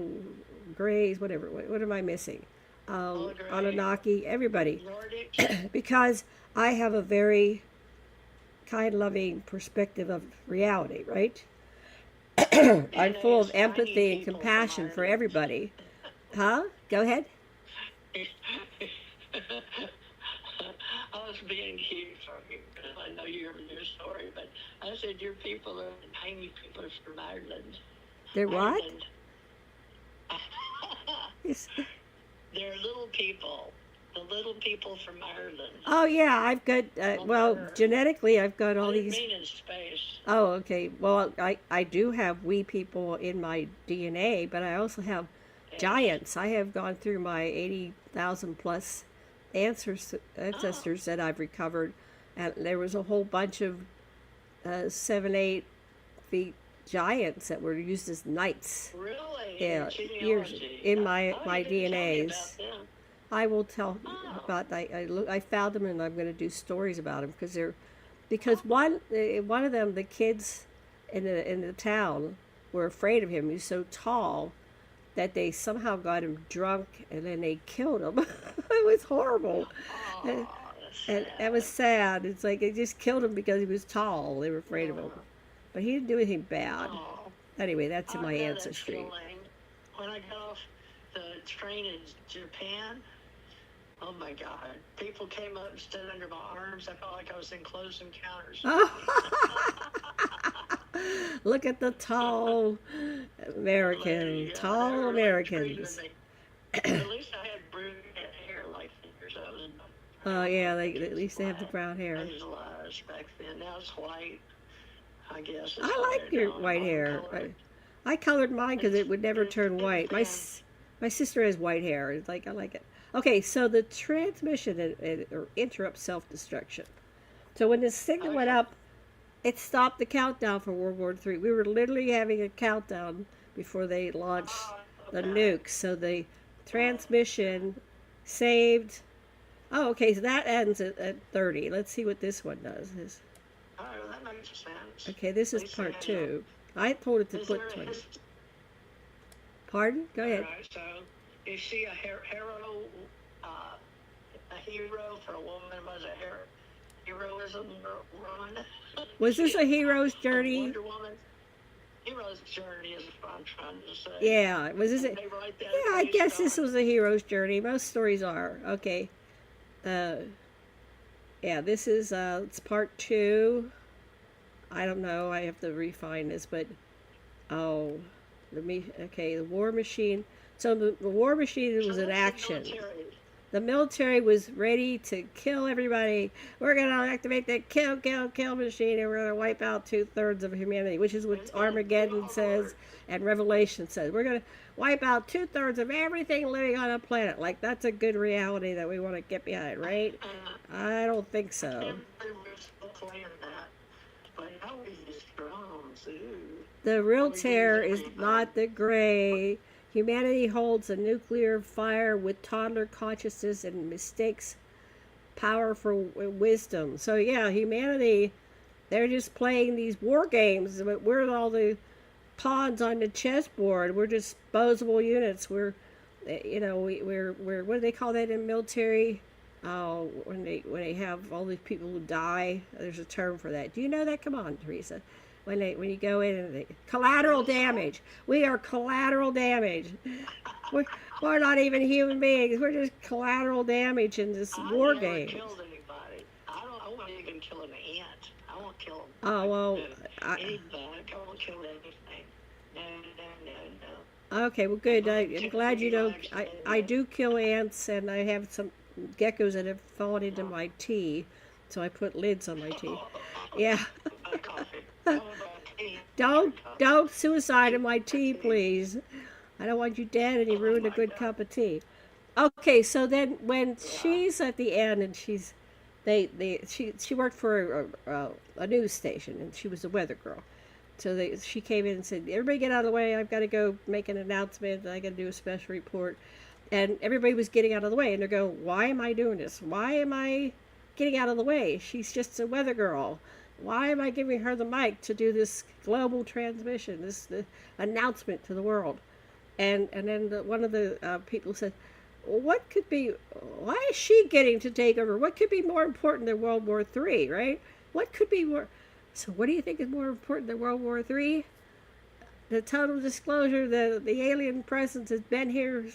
grays, whatever. What am I missing? Holographic, Anunnaki, everybody. Nordics. Because I have a very kind, loving perspective of reality, right? I'm DNA full is of finding empathy and people from compassion for Ireland. everybody. Huh? Go ahead. I was being cute for you because I know you're a news story, but I said your people are tiny people from Ireland. They're what? Ireland. It's, They're little people. The little people from Ireland. oh yeah, I've got On well, Earth. genetically I've got I all didn't these. mean in space. Oh, okay. Well, I do have wee people in my DNA, but I also have Yes. giants. I have gone through my 80,000 plus Oh, ancestors that I've recovered, and there was a whole bunch of 7, 8 feet giants that were used as knights. really? In your Yeah, years genealogy? in Oh, my you didn't tell me DNAs. about them. I will tell Oh, about. I found them and I'm going to do stories about them because they're because oh, one of them, the kids in the town were afraid of him. He was so tall that they somehow got him drunk and then they killed him. It was horrible. And, oh, that's and it was sad. sad. It's like they just killed him because he was tall. They were afraid of him. Oh, But he didn't do anything bad. oh, Anyway, that's in I my know that ancestry. feeling. When I got off the train in Japan, oh my God, people came up and stood under my arms. I felt like I was in Close Encounters of the Third Look at the Kind. tall Lady, they Tall were like treating Americans. me. At least I had brunette hair like yours. I was Oh brown yeah, hair, they, which at is least they have the black. brown hair. I was lush back then. Now it's white. I guess it's I higher like your now. white I can hair. color it. I colored mine because it would never It turn white. depends. My sister has white hair. It's like I like it. Okay, so the transmission or interrupts self destruction. So when the signal went Okay. up, it stopped the countdown for World War III. We were literally having a countdown before they launched Oh, the okay. nukes. So the Oh, transmission saved. Oh, okay, so that ends at 30. Let's see what this one does. oh, that makes sense. Okay, this At is least they part had a. two. I told it to Is there put a 20. history? Pardon? Go All ahead. right. So is she a hero? Uh, a hero for a woman was a hero. Heroism run. Was this She a hero's a journey? Wonder Woman. Hero's journey is what I'm trying to say. Yeah. Was this And a. they write that Yeah, I based guess this on. was a hero's journey. Most stories are. Okay. Uh, yeah, this is it's part two. I don't know. I have to refine this, but oh, okay, the war machine. So the war machine So was an that's the action. military. The military was ready to kill everybody. We're going to activate the kill, kill, kill machine, and we're going to wipe out 2/3 of humanity, which is what In Armageddon all says order. and Revelation says. We're going to wipe out 2/3 of everything living on a planet. Like, that's a good reality that we want to get behind, right? I don't think I so. can't believe we're still playing that. But now we use drones. Ooh. The real All we do is terror is everybody. not the gray. Humanity holds a nuclear fire with toddler consciousness and mistakes power for wisdom. So yeah, humanity, they're just playing these war games, but we're all the pawns on the chessboard. We're disposable units. We're what do they call that in military? Oh, when they have all these people who die, there's a term for that. Do you know that? Come on, Teresa. When you go in and collateral Useful. damage. We are collateral damage. We're, we're not even human beings. We're just collateral damage in this I war never game. killed anybody. I don't. I won't even kill an ant. I won't kill Oh well, I, any bug. I won't kill anything. No, no, no, no. okay, well, good. I'm glad you Tyranny don't. likes I do kill ants, and I have some geckos that have fallen into my tea, so I put lids on my tea. Yeah, my coffee. Oh, my tea. My coffee. don't suicide in my My tea, tea. please. I don't want you dead, and you Oh ruined a my good God. cup of tea. Okay, so then when Yeah. she's at the end, and she worked for a news station, and she was a weather girl. So she came in and said, "Everybody get out of the way. I've got to go make an announcement. I got to do a special report." And everybody was getting out of the way, and they're going, "Why am I doing this? Why am I getting out of the way? She's just a weather girl. Why am I giving her the mic to do this global transmission, this the announcement to the world?" And then one of the people said, well, "What could be? Why is she getting to take over? What could be more important than World War III, right? What could be more? So, what do you think is more important than World War III? The total disclosure that the alien presence has been here.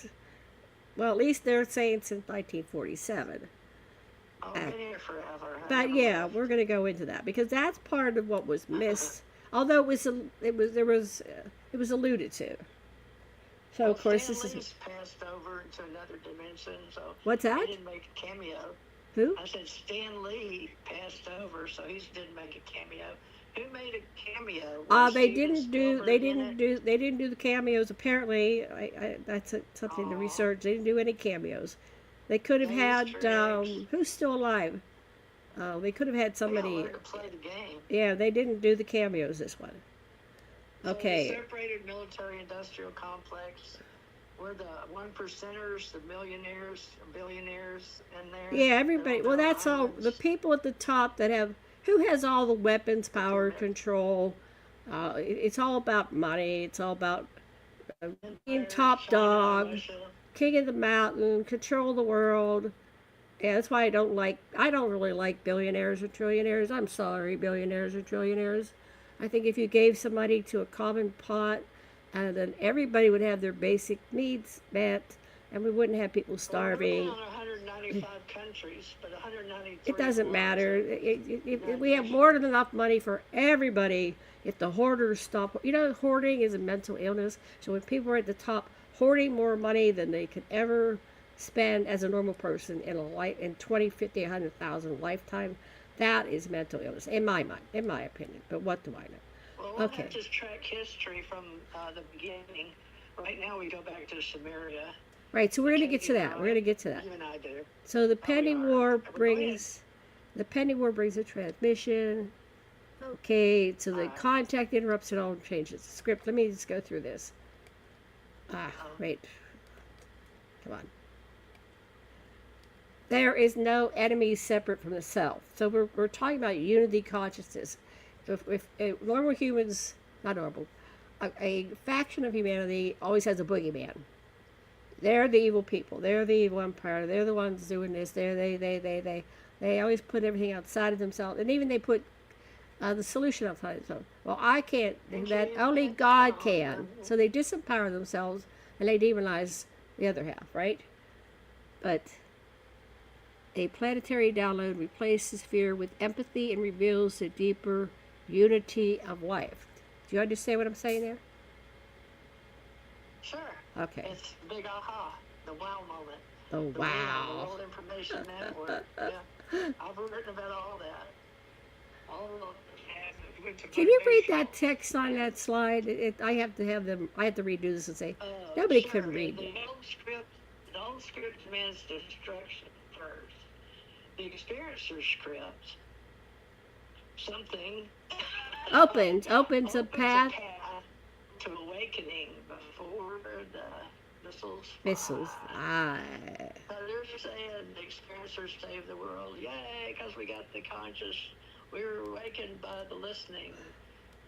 Well, at least they're saying since 1947. Oh, Uh, been here forever. I but never yeah, left. we're going to go into that because that's part of what was missed. Although it was alluded to. So Well, of course Stan this is Lee's passed over into another dimension, so what's he that? didn't make a cameo. Who? I said Stan Lee passed over, so he didn't make a cameo. Who made a cameo? Was They Steven didn't do Spielberg in it? they didn't do the cameos. Apparently, that's something to Oh, research. They didn't do any cameos. They could have the had Easter eggs. who's still alive. They could have had They gotta somebody. learn to play the game. Yeah, they didn't do the cameos this one. So the Okay. separated military-industrial complex. We're the one percenters, the millionaires, billionaires in there. Yeah, They're everybody. on Well, their that's all. The islands. people at the top that have who has all the weapons, But they're power, control. It's all about money. It's all about being Empire, top China, dog, Russia. king of the mountain, control the world. Yeah, that's why I don't really like billionaires or trillionaires. I'm sorry, billionaires or trillionaires. I think if you gave some money to a common pot, then everybody would have their basic needs met, and we wouldn't have people Well, we're starving. down 195 countries, but 193 It doesn't belong matter. to United We have Nations. more than enough money for everybody. If the hoarders stop, hoarding is a mental illness. So when people are at the top hoarding more money than they could ever spend as a normal person in a life in 20, 50, 100,000 lifetime, that is mental illness in my mind, in my opinion. But what do I know? Well, we'll Okay. have to track history from the beginning. Right now, we go back to Samaria. Right, so we're going to Okay, get to you that. know We're going to it. get to that. You and I do. So the Oh, we pending are. war But go ahead. brings the pending war brings a transmission. Okay, so the Alright. contact interrupts, it all changes the script. Let me just go through this. Wait. Come on. There is no enemy separate from the self. So we're talking about unity consciousness. If normal humans, not normal, a faction of humanity always has a boogeyman. They're the evil people. They're the evil empire. They're the ones doing this. They always put everything outside of themselves. And even they put the solution outside of themselves. Well, I can't do that. Only God can. So they disempower themselves and they demonize the other half, right? But a planetary download replaces fear with empathy and reveals the deeper unity of life. Do you understand what I'm saying there? Sure. Okay. It's big aha, the wow moment. Oh, The wow. World Information Network. Yeah. I've written about all that. All of it. Can you read that text on that slide? I have to redo this and say, nobody sure. could read The it. old script demands destruction first. The experiencer script, something Opens opens a path. to awakening before the Missiles. fly. So they're saying the experiencers save the world. Yay, because we got the conscious. We were awakened by the listening,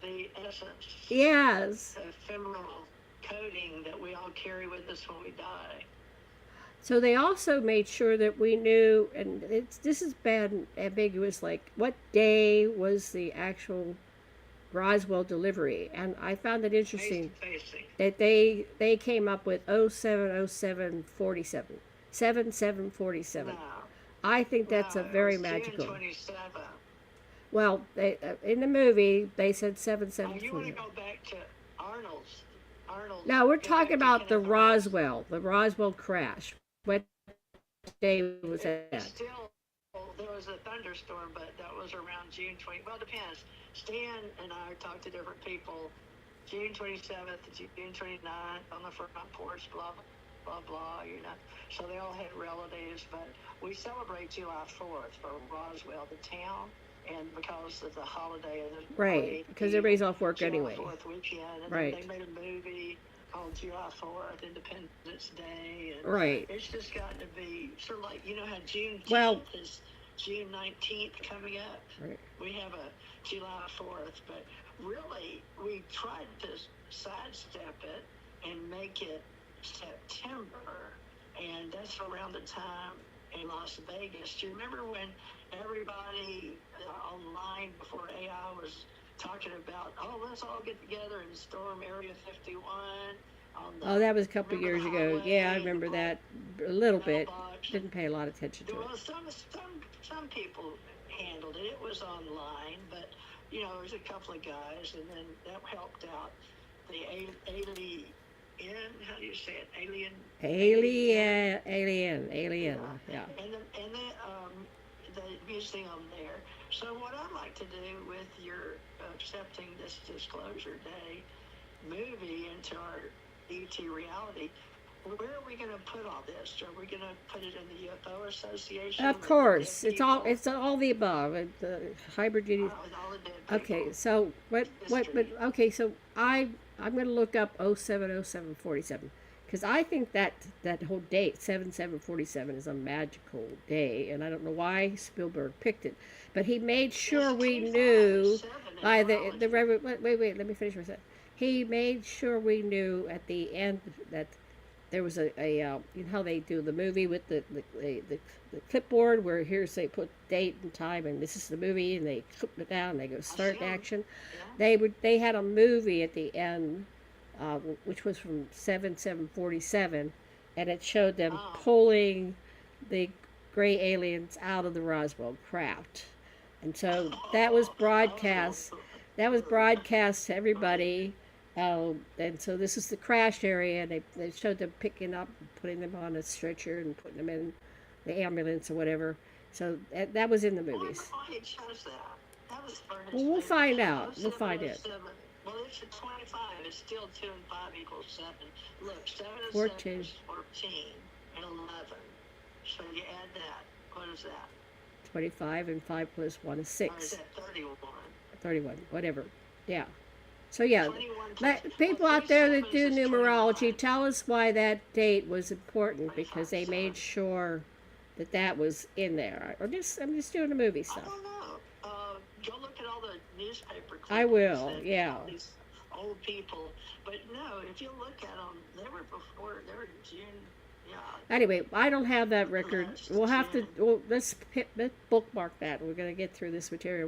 the essence, Yes. the ephemeral coding that we all carry with us when we die. So they also made sure that we knew, and this is bad and ambiguous, like what day was the actual Roswell delivery. And I found it interesting Face-facing. that they came up with 070747. 7747. No. I think that's a very it was magical. June 27. Well, in the movie, they said You want to 7747. go back to Arnold's. No, we're go talking back about to the Kenneth Arnold's. the Roswell crash. What day was It that? still, there was a thunderstorm, but that was around June 20. Well, it depends. Stan and I talked to different people. June 27th to June 29th on the front porch, blah, blah, blah, you know. So they all had relatives, but we celebrate July 4th for Roswell, the town, and because of the holiday of the Right, parade, because the everybody's off work July anyway. 4th weekend, and Right. then they made a movie called July 4th, Independence Day, and Right. it's just gotten to be sort of like, you know how June 10th Well- is June 19th coming up? Right. We have a July 4th, but really we tried to sidestep it and make it September, and that's around the time in Las Vegas. Do you remember when everybody online before AI was talking about, oh, let's all get together and storm Area 51 on Oh, the, that was a couple of remember the years ago. Yeah, I hallway, the remember that a little bit. mailbox. Didn't pay a lot of attention to it. Well, some people handled it. It was online, but there was a couple of guys, and then that helped out the alien. How do you say it? Alien. Yeah. The museum there. So what I'd like to do with your accepting this Disclosure Day movie into our ET reality, where are we going to put all this? Are we going to put it in the UFO Association? Of course, it's all the above. The hybrid duty. With all the dead people. Okay, so okay, so I'm going to look up 070747 because I think that whole date 7747 is a magical day, and I don't know why Spielberg picked it, but he made sure we knew by the wait, let me finish my sentence. He made sure we knew at the end that there was you know how they do the movie with the clipboard where here's they put date and time and this is the movie and they clip it down and they go start action. Yeah. They had a movie at the end, which was from 7747, and it showed them pulling the gray aliens out of the Roswell craft, and so that was broadcast. That was broadcast to everybody. And so this is the crash area, and they showed them picking up, and putting them on a stretcher, and putting them in the ambulance or whatever. So that was in the movies. Why chose that? That was furnished. Well, we'll find out. We'll find it. Well, it's a 25. It's still 2 and 5 equals 7. Look, 7 and 14. 7 is 14 and 11. So you add that. What is that? 25 and 5 plus 1 is 6. Or is that 31? 31, whatever. Yeah. So yeah, people out there that do numerology, tell us why that date was important, because they made sure that was in there. Or I'm just doing the movie stuff. I don't know. Go look at all the newspaper clippings. I will, yeah. All these old people. But no, if you look at them, they were June. Yeah. Anyway, I don't have that record. We'll have to. Let's bookmark that. We're going to get through this material.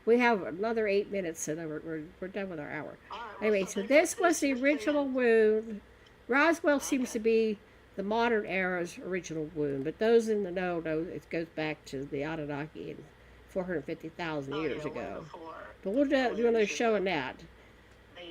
We have another 8 minutes, and we're done with our hour. Anyway, so this was the original wound. Roswell seems to be the modern era's original wound, but those in the know it goes back to the Anunnaki and 450,000 years ago. But we'll do another show on that.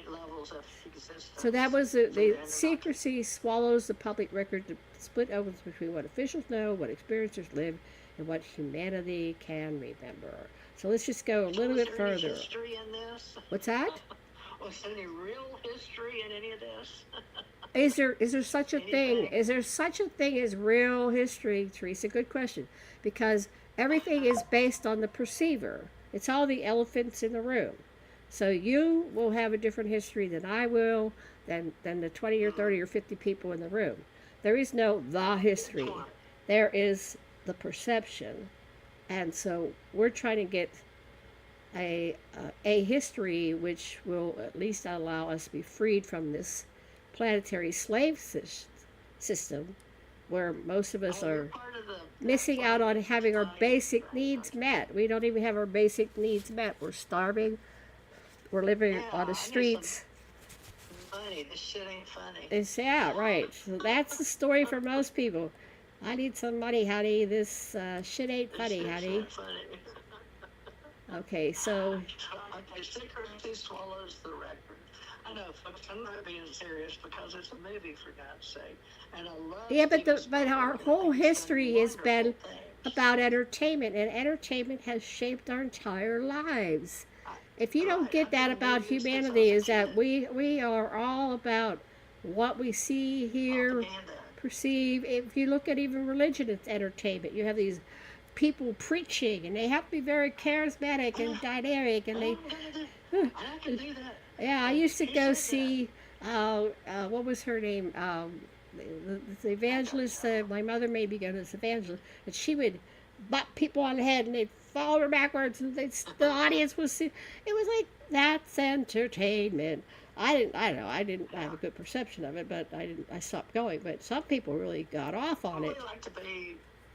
Levels of existence. So that was the secrecy swallows the public record. The split opens between what officials know, what experiencers live, and what humanity can remember. So let's just go a little bit further. Any history in this? What's that? Was there any real history in any of this? Is there such a thing? Is there such a thing as real history, Teresa? Good question. Because everything is based on the perceiver. It's all the elephants in the room. So you will have a different history than I will, than the 20 or 30 or 50 people in the room. There is no the history. There is the perception. And so we're trying to get a history which will at least allow us to be freed from this planetary slave system where most of us are missing out on having our basic needs met. We don't even have our basic needs met. We're starving. We're living on the streets. Money. This shit ain't funny. Right. So that's the story for most people. I need some money, honey. This shit ain't funny, honey. Okay, so. Okay, secrecy swallows the record. I know, folks. I'm not being serious because it's a movie, for God's sake. And I love. Yeah, but our whole history has been about entertainment, and entertainment has shaped our entire lives. If you don't get that about humanity, is that we are all about what we see, hear, perceive. If you look at even religion, it's entertainment. You have these people preaching, and they have to be very charismatic and dynamic, and they. I can do that. Yeah, I used to go see. What was her name? The evangelist. My mother made me go to this evangelist, and she would bop people on the head, and they'd fall over backwards, and the audience was. It was like that's entertainment. I didn't have a good perception of it, but I stopped going. But some people really got off on it.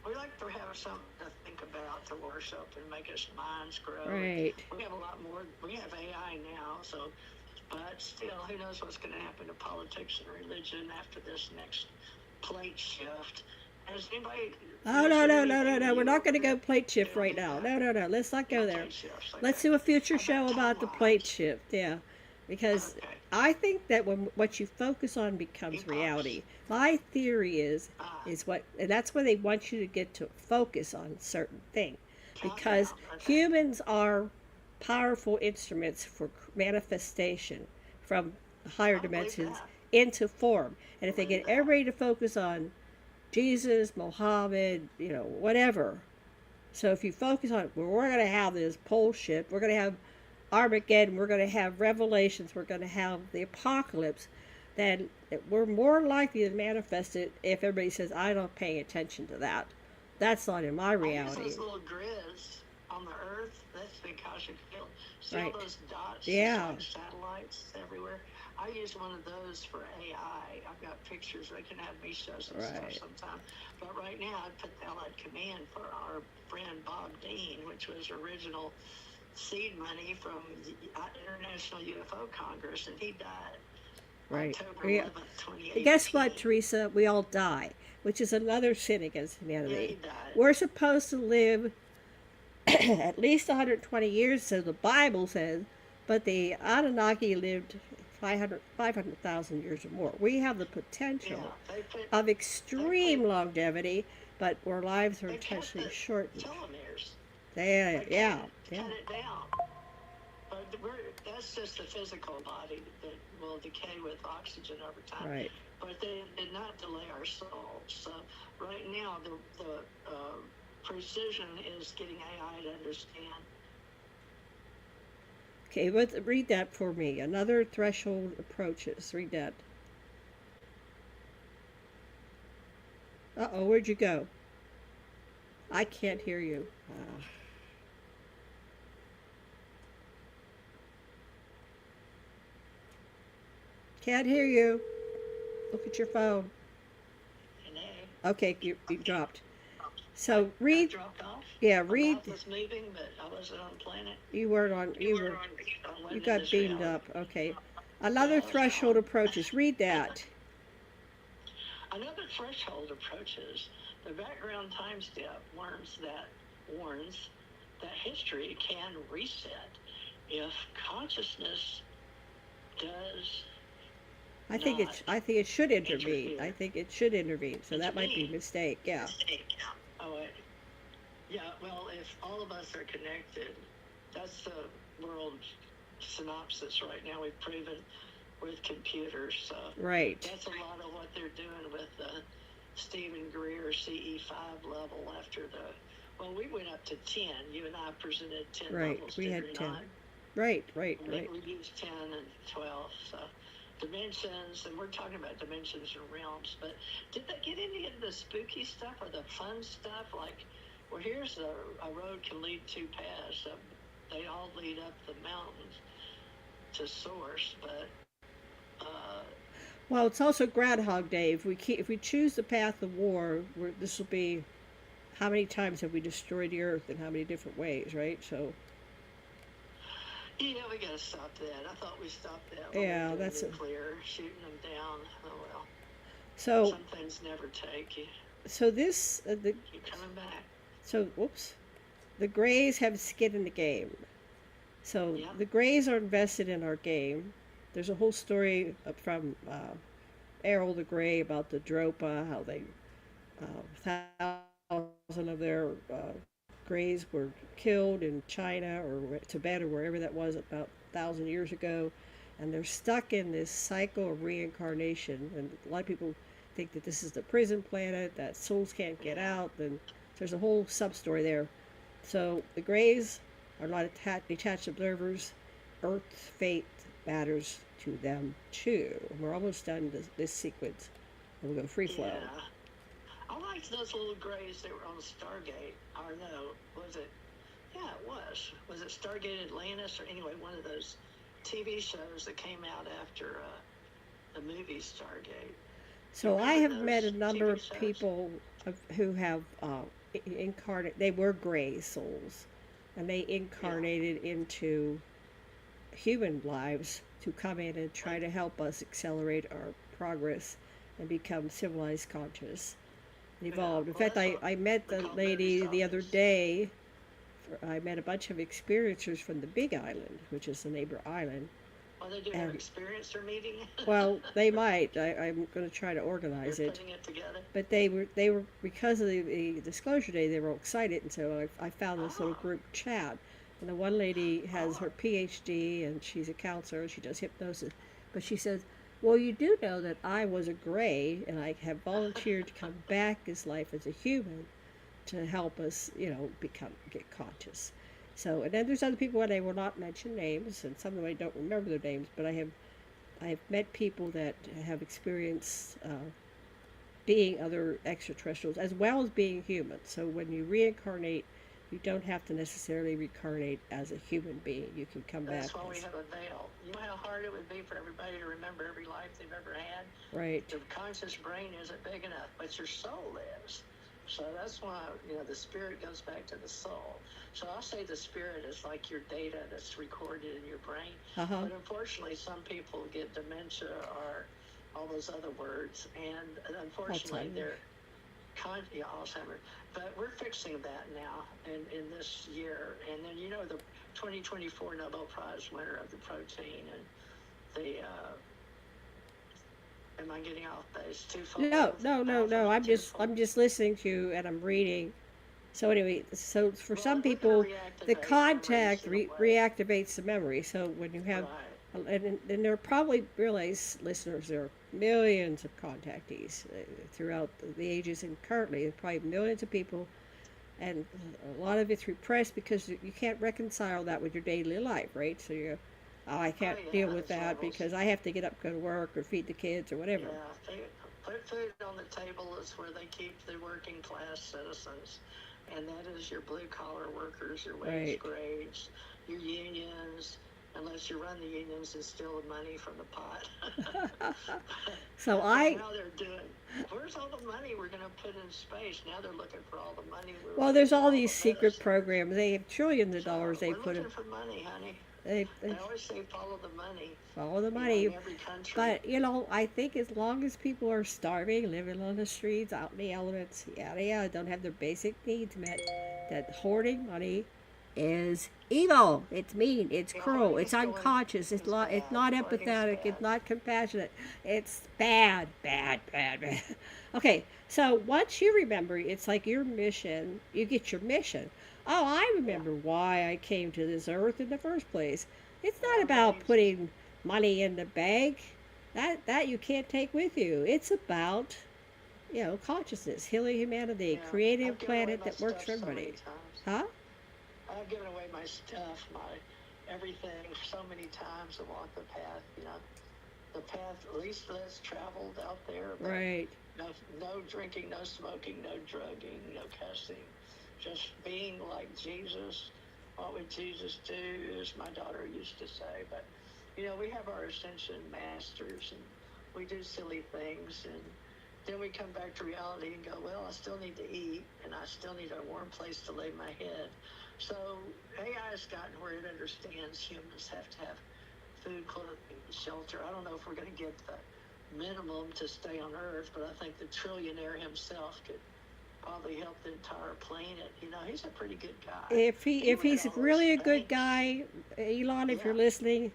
We like to have something to think about. to worship and make us minds grow. Right. We have a lot more. We have AI now, so but still, who knows what's going to happen to politics and religion after this next plate shift? Has anybody? Oh, Is no, there no, no, no, anything no. that We're you not over going to go there? plate They shift don't right do now. that. No, no, no. Let's not go No there. plate shifts. Let's Okay. do a future How about show about the plate timelines? shift. Yeah. Because Okay. I think that when what you focus on becomes Epochs. reality. My theory Ah, is what, and that's why they want you to get to focus on certain thing, because countdown. Okay. humans are powerful instruments for manifestation from higher I believe dimensions that. into form. And I if they believe get that. everybody to focus on Jesus, Mohammed, whatever. So if you focus on, well, we're going to have this pole shift, we're going to have Armageddon, we're going to have Revelations, we're going to have the apocalypse, then we're more likely to manifest it if everybody says, I'm not paying attention to that. That's not in my I use those reality. little grids on the Earth. That's because you feel. See all Right. those dots? It's Yeah. like satellites everywhere. I use one of those for AI. I've got pictures. They can have me show some stuff Right. sometime. But right now, I put that on command for our friend Bob Dean, which was original seed money from the International UFO Congress, and he died Right. October Yeah. 11th, Guess what, 2018. Teresa? We all die, which is another sin against Yeah, humanity. he died. We're supposed to live at least 120 years, so the Bible says, but the Anunnaki lived 500,000 years or more. We have the Yeah, potential they put of they put extreme longevity, but our lives are they cut intentionally the shortened. telomeres. Yeah, They yeah, yeah. cut it down. But that's just the physical body that will decay with oxygen over time. Right. But they did not delay our souls. So right now, the precision is getting AI to understand. Okay, read that for me. Another threshold approaches. Read that. Uh-oh, where'd you go? I can't hear you. Can't hear you. Look at your phone. And they, Okay, you dropped. I, So I read, dropped off. yeah, My mouth read. was moving, but I wasn't on planet. You weren't on. You were on. I You wasn't in got this beamed reality. up. Okay. Yeah, Another I was threshold gone. approaches. Read that. Another threshold approaches. The background time step warns that history can reset if consciousness does not I think it should intervene. I interfere. think it should intervene. So that might be a Intervene. mistake. Yeah. Oh, yeah. Well, if all of us are connected, that's the world synopsis right now. We've proven with computers. So Right. that's a lot of what they're doing with the Stephen Greer CE5 level after the. Well, we went up to 10. You and I presented 10 Right. levels, We did had we 10. not? Right. Right. Right. We used 10 and 12. So dimensions, and we're talking about dimensions and realms. But did they get any of the spooky stuff or the fun stuff? Like, well, here's a road can lead two paths. They all lead up the mountains to source, but Well, it's also Groundhog Day. If we choose the path of war, this will be how many times have we destroyed the earth in how many different ways, right? So yeah, we gotta stop that. I thought we stopped that when yeah, we were that's a, nuclear, shooting them down. Oh well, so some things never take. You so this the keep coming back. so whoops, the Greys have skin in the game. So Yeah, the Greys are invested in our game. There's a whole story from Errol the Grey about the Dropa, how they 1,000 of their Greys were killed in China or Tibet or wherever that was about 1,000 years ago, and they're stuck in this cycle of reincarnation. And a lot of people think that this is the prison planet, that souls can't get yeah, out. Then there's a whole sub story there. So the Greys are not detached observers. Earth's fate matters to them too. We're almost done this sequence, and we'll go free flow. yeah. I liked those little grays that were on Stargate. Or no, was it? Yeah, it was. Was it Stargate Atlantis or anyway one of those TV shows that came out after the movie Stargate? You So I remember have met a those number TV of shows? people who have incarnate. They were gray souls, and they Yeah. incarnated into human lives to come in and try to help us accelerate our progress and become civilized, conscious, and Yeah. evolved. In Well, fact, that's what I met we the call lady the other Bodhisattvas. day. I met a bunch of experiencers from the Big Island, which is the neighbor island, Well, they doing an and experiencer meeting. well, they might. I'm going to try to They're organize it. putting it together. But they were because of the disclosure day, they were all excited, and so I found this little Oh, group chat. And the one lady has oh, her PhD, and she's a counselor. She does hypnosis, but she says, "Well, you do know that I was a gray, and I have volunteered to come back as life as a human to help us, get conscious." So, and then there's other people, and I will not mention names, and some of them I don't remember their names, but I have met people that have experienced being other extraterrestrials as well as being human. So when you reincarnate, you don't have to necessarily reincarnate as a human being. You can come back that's why we as have a veil. You know how hard it would be for everybody to remember every life they've ever had? right. The conscious brain isn't big enough, but your soul is. So that's why, the spirit goes back to the soul. So I'll say the spirit is like your data that's recorded in your brain. Uh huh. But unfortunately, some people get dementia or all those other words. And unfortunately, Alzheimer. they're Alzheimer. But we're fixing that now in this year. And then, the 2024 Nobel Prize winner of the protein and the am I getting off base? No, Twofold, no, no, alpha, no. twofold. I'm just listening to you and I'm reading. So anyway, so for Well, some we're going to people, the reactivate memories contact in a way. reactivates the memory. So when you have, Right. and there are probably realize listeners there are millions of contactees throughout the ages, and currently there's probably millions of people, and a lot of it's repressed because you can't reconcile that with your daily life, right? So you, oh, I Oh, can't deal yeah, with there's that levels. because I have to get up, go to work, or feed the kids, or whatever. Yeah, they put food on the table is where they keep the working class citizens. And that is your blue collar workers, your wage Right. grades, your unions, unless you run the unions and steal the money from the pot. So But I, now they're doing, where's all the money we're going to put in space? Now they're looking for all the money we were well, there's using all all these the secret medicines. programs. They have trillions of So dollars they we're put in. looking for money, honey. They They always say follow the money, follow the in money. every country. But I think as long as people are starving, living on the streets, out in the elements, yada yada, don't have their basic needs met, that hoarding money is evil. It's mean. It's Yeah, cruel. hoarding It's is going unconscious. It's is it's bad. not Hoarding's empathetic. It's bad. not compassionate. It's bad, bad, bad, bad. Okay, so once you remember, it's like your mission. You get your mission. Oh, I Yeah. remember why I came to this earth in the first place. It's not I'm about ready. putting money in the bank. That you can't take with you. It's about consciousness, healing humanity, Yeah. creating a I've given away planet my that works stuff for so many everybody. times. Huh? I've given away my stuff, my everything so many times to walk the path, the path least less traveled out there, but Right. no, no drinking, no smoking, no drugging, no cussing, just being like Jesus. What would Jesus do, as my daughter used to say. But, we have our ascension masters and we do silly things. And then we come back to reality and go, well, I still need to eat and I still need a warm place to lay my head. So AI has gotten where it understands humans have to have food, clothing, shelter. I don't know if we're going to get the minimum to stay on Earth, but I think the trillionaire himself could probably help the entire planet. He's a pretty good guy. He If read he's all those really a good banks. guy, Elon, if you're Yeah, listening,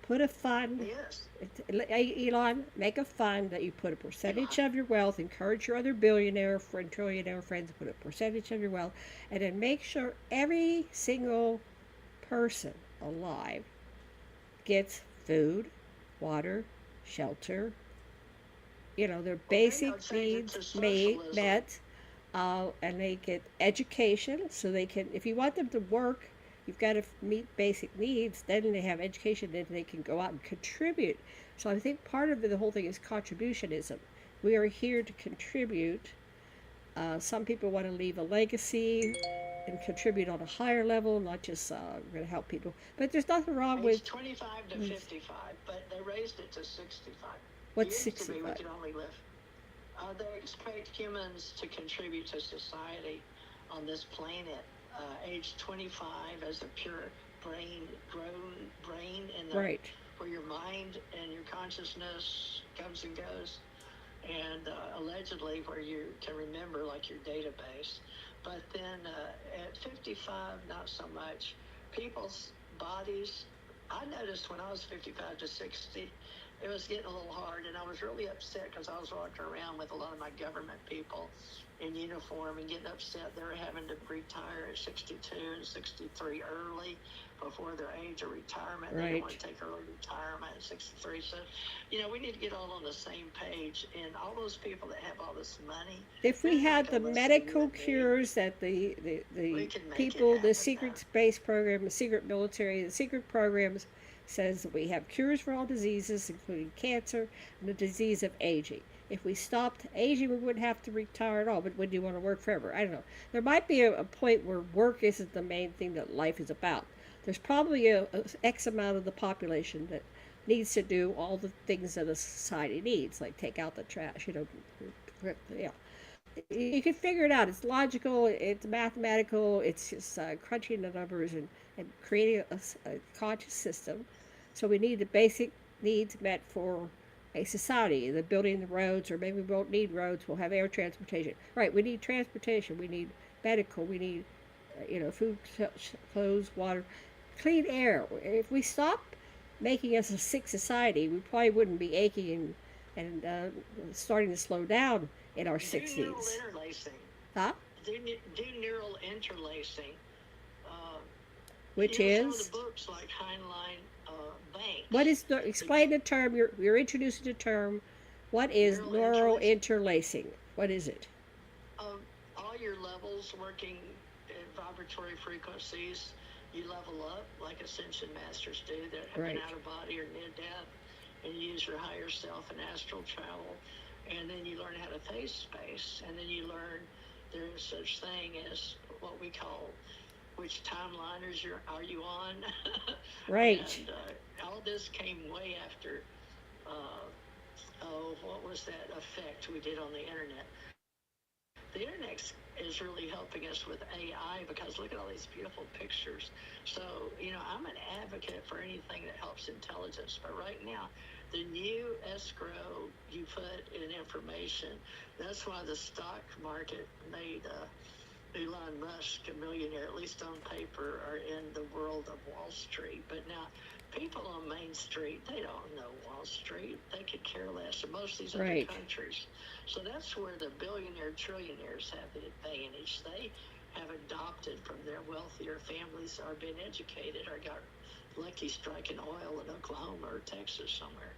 put a fund. he is. Elon, make a fund that you put a percentage Elon. of your wealth. Encourage your other billionaire friend, trillionaire friends to put a percentage of your wealth, and then make sure every single person alive gets food, water, shelter, their Well, maybe I'll basic change it needs to socialism. met, and they get education so they can, if you want them to work, you've got to meet basic needs, then they have education, then they can go out and contribute. So I think part of the whole thing is contributionism. We are here to contribute. Some people want to leave a legacy and contribute on a higher level, not just going to help people. But there's nothing wrong Age with 25 to 55, but they raised it to 65. It what's used to be we 65. could only live. They expect humans to contribute to society on this planet, age 25, as a pure grown brain in the Right. where your mind and your consciousness comes and goes, and allegedly where you can remember like your database. But then at 55, not so much. People's bodies, I noticed when I was 55 to 60, it was getting a little hard, and I was really upset because I was walking around with a lot of my government people in uniform and getting upset they were having to retire at 62 and 63 early before their age of retirement. They didn't want Right. to take early retirement at 63. So, we need to get all on the same page. And all those people that have all this money, If we they're not had the going to listen to you medical and me. cures that We the can make it people, the happen secret now. space program, the secret military, the secret programs says that we have cures for all diseases, including cancer and the disease of aging. If we stopped aging, we wouldn't have to retire at all. But would you want to work forever? I don't know. There might be a point where work isn't the main thing that life is about. There's probably a X amount of the population that needs to do all the things that a society needs, like take out the trash, yeah. You can figure it out. It's logical, it's mathematical, it's just crunching the numbers and creating a conscious system. So we need the basic needs met for a society, the building the roads, or maybe we won't need roads, we'll have air transportation. Right, we need transportation, we need medical, we need, food, clothes, water, clean air. If we stop making us a sick society, we probably wouldn't be aching and starting to slow down in our Do neural 60s. interlacing. Huh? Do neural interlacing. Uh, Which some of the is? books like Heinlein What Banks, is the, explain the term, you're introducing the term. What is neural neural interlacing. interlacing? What is it? All your levels working at vibratory frequencies, you level up like ascension masters do that have Right. been out of body or near death, and you use your higher self and astral travel, and then you learn how to phase space, and then you learn there is such thing as what we call which timeliners are you on. Right. And all this came way after what was that effect we did on the internet. The internet is really helping us with AI because look at all these beautiful pictures. So, I'm an advocate for anything that helps intelligence. But right now, the new escrow you put in information, that's why the stock market made Elon Musk a millionaire, at least on paper, or in the world of Wall Street. But now, people on Main Street, they don't know Wall Street. They could care less in most of these Right. other countries. So that's where the billionaire trillionaires have the advantage. They have adopted from their wealthier families or been educated or got lucky striking oil in Oklahoma or Texas somewhere,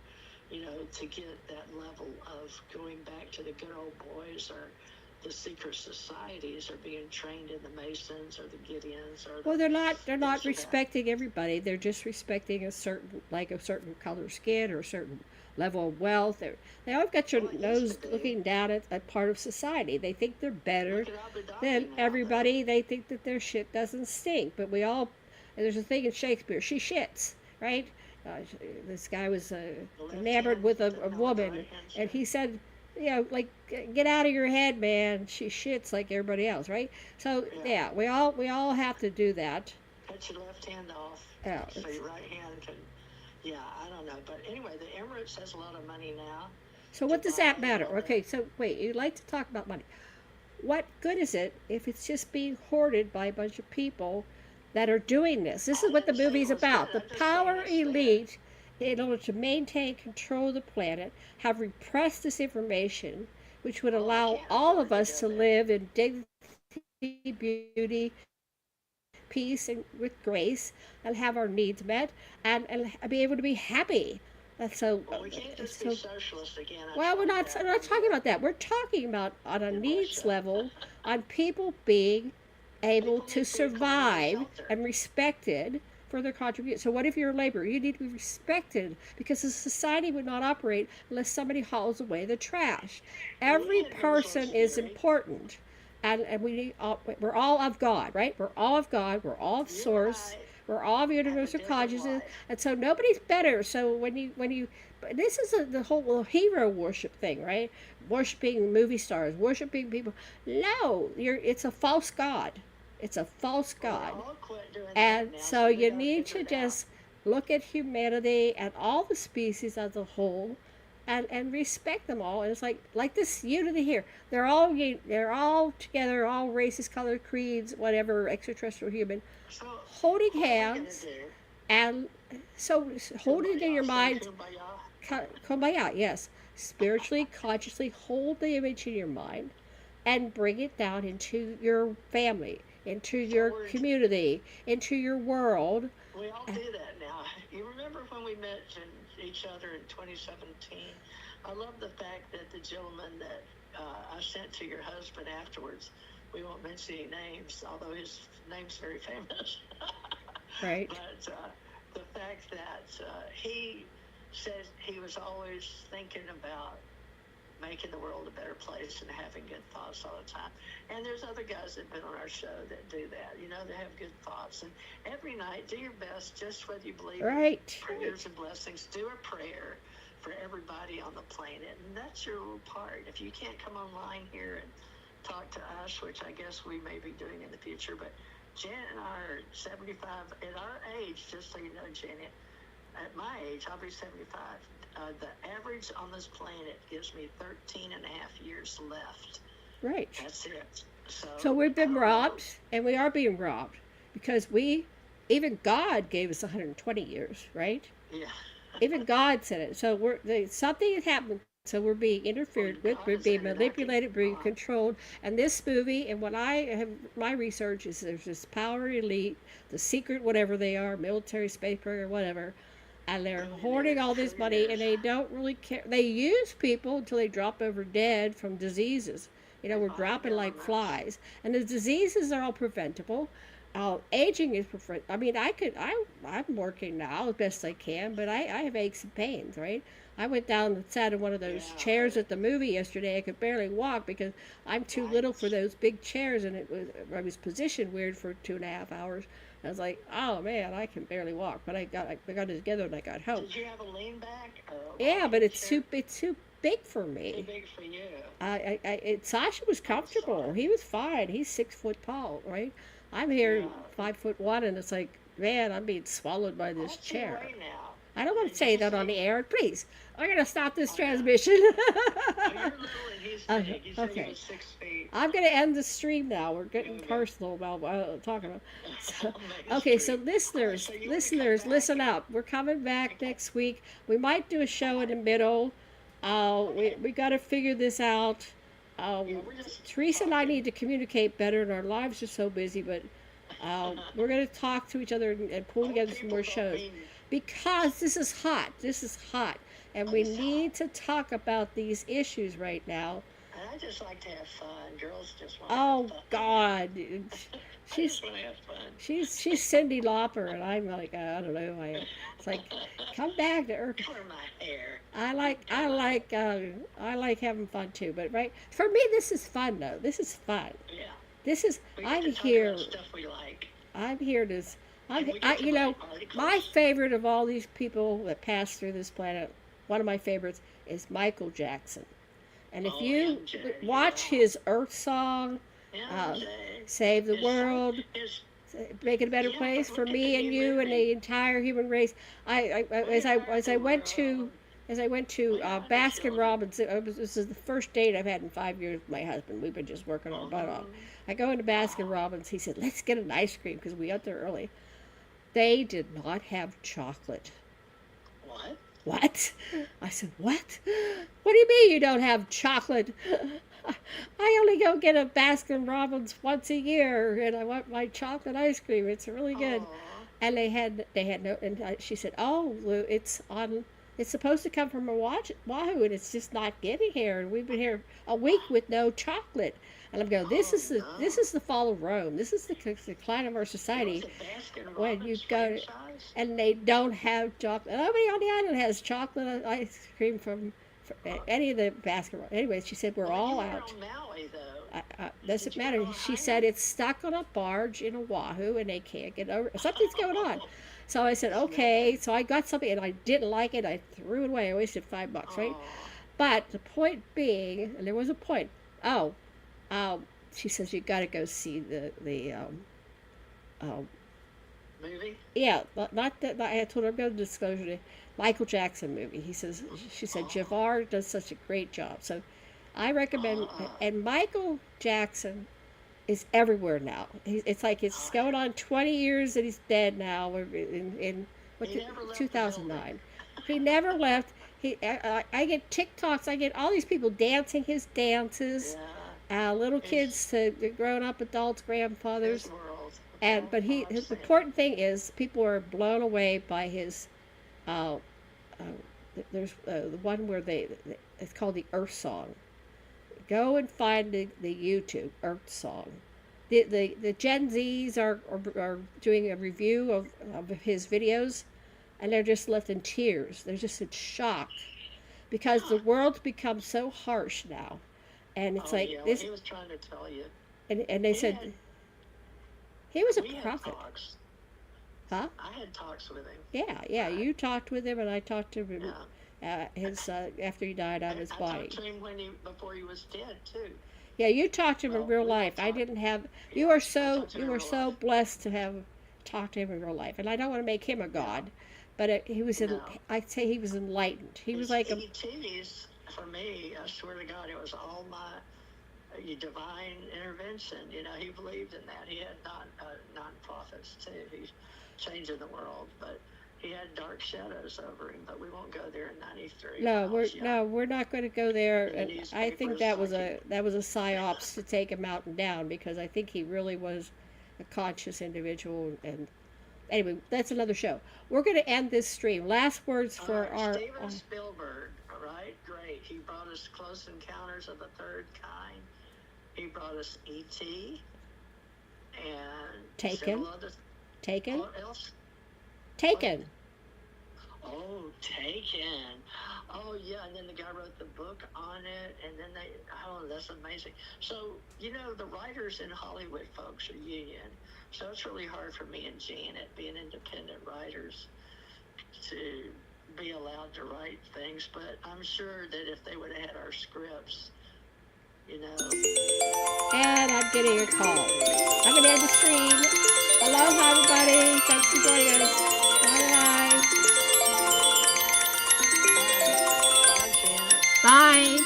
to get that level of going back to the good old boys, or the secret societies are being trained in the Masons or the Gideons or the Well, they're not this or that. respecting everybody. They're just respecting a certain color skin or a certain level of wealth. They all got your Well, it used nose to be. looking down at part of society. They think they're better Look at Abu Dhabi than now, everybody. They think that their shit doesn't stink. But we all, and there's a thing in Shakespeare, she shits, right? This guy was the left enamored hand, with the a not woman, right hand and side. he said, like, get out of your head, man. She shits like everybody else, right? So Yeah. yeah, we all have to do that. Cut your left hand off Yeah, so your right hand can. Yeah, I don't know, but anyway, the Emirates has a lot of money now so to what does buy that matter? all the. Okay, so wait, you like to talk about money. What good is it if it's just being hoarded by a bunch of people that are doing this? This I is what the didn't say it movie's was about. good. The I'm just saying power it's there. elite, in order to maintain control of the planet, have repressed this information, which would Well, I allow can't all afford of to us go to there. live in dignity, beauty, peace, and with grace, and have our needs met, and be able to be happy. That's so. Well, we can't just be So socialist again. I well, tried we're that not in talking about that. We're talking about on a in needs Russia. level, on people being able People to need food, clothing, and survive shelter. and respected for their contribution. So, what if you're a laborer? You need to be respected because the society would not operate unless somebody hauls away the trash. Well, we Every had Maslow's person is theory. important, and we're all of God, right? We're all of God. We're all of You're Source. right. We're all of Have a universal different consciousness, life. and so nobody's better. So when you, but this is the whole hero worship thing, right? Worshiping movie stars, worshiping people. No, it's a false god. It's a false Well, we god. all quit doing that And now, so so we you got to need figure to it out. just look at humanity and all the species as a whole, and respect them all. And it's like this unity here. They're all together, all races, color, creeds, whatever, extraterrestrial, human, So, holding what are we going to hands. do? And so hold it in Kumbaya, your say mind. kumbaya. Kumbaya, yes. Spiritually, consciously hold the image in your mind and bring it down into your family, into So your community, into your world. we all do that now. You remember when we met each other in 2017? I love the fact that the gentleman that I sent to your husband afterwards, we won't mention any names, although his name's very famous. Right. But the fact that he said he was always thinking about making the world a better place and having good thoughts all the time. And there's other guys that have been on our show that do that. You know, they have good thoughts. And every night, do your best, just whether you believe Right. in prayers and blessings, do a prayer for everybody on the planet. And that's your little part. If you can't come online here and talk to us, which I guess we may be doing in the future, but Janet and I are 75. At our age, just so you know, Janet, at my age, I'll be 75. The average on this planet gives me 13 and a half years left. Right. That's it. So we've been robbed, and we are being robbed because even God gave us 120 years, right? Yeah. Even God said it. So something has happened. So we're being interfered with, we're being manipulated, being controlled. And this movie, and what I have, my research is there's this power elite, the secret, whatever they are, military, space program, whatever, and they're hoarding all this money, and they don't really care. They use people until they drop over dead from diseases. We're dropping like flies, and the diseases are all preventable. Aging is preferred. I mean, I'm working now as best I can, but I have aches and pains, right? I went down and sat in one of those chairs at the movie yesterday. I could barely walk because I'm too little for those big chairs, and I was positioned weird for 2.5 hours. I was like, oh man, I can barely walk. But I got it together and I got home. Did you have a lean back? Yeah, but it's too big for me. Too big for you. Sasha was comfortable. He was fine. He's 6 foot tall, right? I'm here 5'1", and it's like, man, I'm being swallowed by this chair. I don't want to say that on the air. Please, I'm going to stop this transmission. You're little and he's big. You said he was 6 feet. I'm going to end the stream now. We're getting personal about what I'm talking about. So, okay, so listeners, listen up. We're coming back next week. We might do a show in the middle. We got to figure this out. Teresa and I need to communicate better, and our lives are so busy, but we're going to talk to each other and pull together some more shows. Because this is hot. This is hot. And we need to talk about these issues right now. And I just like to have fun. Girls just want to have fun. Oh, God. I just want to have fun. She's Cyndi Lauper, and I'm like, I don't know. It's like, come back to earth. Color my hair. I like having fun too. But right, for me, this is fun though. This is fun. Yeah. I'm here. Stuff we like. I'm here to. My favorite of all these people that passed through this planet, one of my favorites is Michael Jackson. And if you watch his Earth Song, Save the World, make it a better place for me and you and the entire human race. As I went to Baskin Robbins, this is the first date I've had in 5 years with my husband. We've been just working our butt off. I go into Baskin Robbins. He said, let's get an ice cream because we got there early. They did not have chocolate. What? I said, what? What do you mean you don't have chocolate? I only go get a Baskin Robbins once a year, and I want my chocolate ice cream. It's really good. And they had no. And she said, "Oh, Lou, it's supposed to come from Wahoo, and it's just not getting here. And we've been here a week with no chocolate." And I'm going, this is the fall of Rome. This is the decline of our society. When you go and they don't have chocolate. Nobody on the island has chocolate ice cream from any of the Baskin Robbins. Anyway, she said we're all out. On Maui, though. Doesn't Did you go matter. She said Ohio? it's stuck on a barge in Oahu and they can't get over. Something's going on. So I said, okay. Man. So I got something and I didn't like it. I threw it away. I wasted $5, right? Oh, But the point being, and there was a point. Oh, she says you got to go see um, movie? yeah, not that I told her I'm going to disclosure the Michael Jackson movie. She said Oh, Javar does such a great job. So I recommend. uh, And Michael Jackson is everywhere now. It's like it's uh, going on 20 years that he's dead now. We're in he never left the building. 2009. He never left. I get TikToks. I get all these people dancing his dances. Yeah, Little his kids to grown up adults, his grandfathers. world. And Oh, but oh, I've his seen it. important thing is people are blown away by his. Uh, uh, there's the one where it's called the Earth Song. Go and find the YouTube Earth Song. The Gen Zs are doing a review of his videos, and they're just left in tears. They're just in shock because the Huh. world's become so harsh now, and it's Oh like yeah, well this. he was trying to tell you. And they He had said he was a we had prophet, talks. huh? I had talks with him. Yeah, yeah. I, You talked with him, and I talked to him. yeah. His after he died out of his I talked body. to him when he before he was dead too. Yeah, you talked to him in Well, real we life. don't I talk. didn't have. Yeah, I talked to him You in were real so life. blessed to have talked to him in real life, and I don't want to make him a Yeah. god, but he was in. No. I'd say he was enlightened. He was His like a. ETs for me. I swear to God, it was all my divine intervention. You know, he believed in that. He had non-prophets too. He's changing the world, but he had dark shadows over him. But we won't go there in '93 when No, I was young. we're not going to go there. In the And I think newspapers, like he, that was a psyops to take him out and down because I think he really was a conscious individual. And anyway, that's another show. We're going to end this stream. Last words for our. Steven Spielberg, all right, great. He brought us Close Encounters of the Third Kind. He brought us E.T. and Taken, several other. taken, What else? What? taken. Oh, Taken. Oh, yeah, and then the guy wrote the book on it, and then that's amazing. So, you know, the writers in Hollywood, folks, are union. So it's really hard for me and Janet, being independent writers, to be allowed to write things. But I'm sure that if they would have had our scripts, you know, And I'm getting a call. maybe. I'm going to end the stream. Aloha, everybody. Thanks for joining us. Bye, Janet. Bye. Bye. Bye.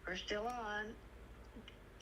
We're still on.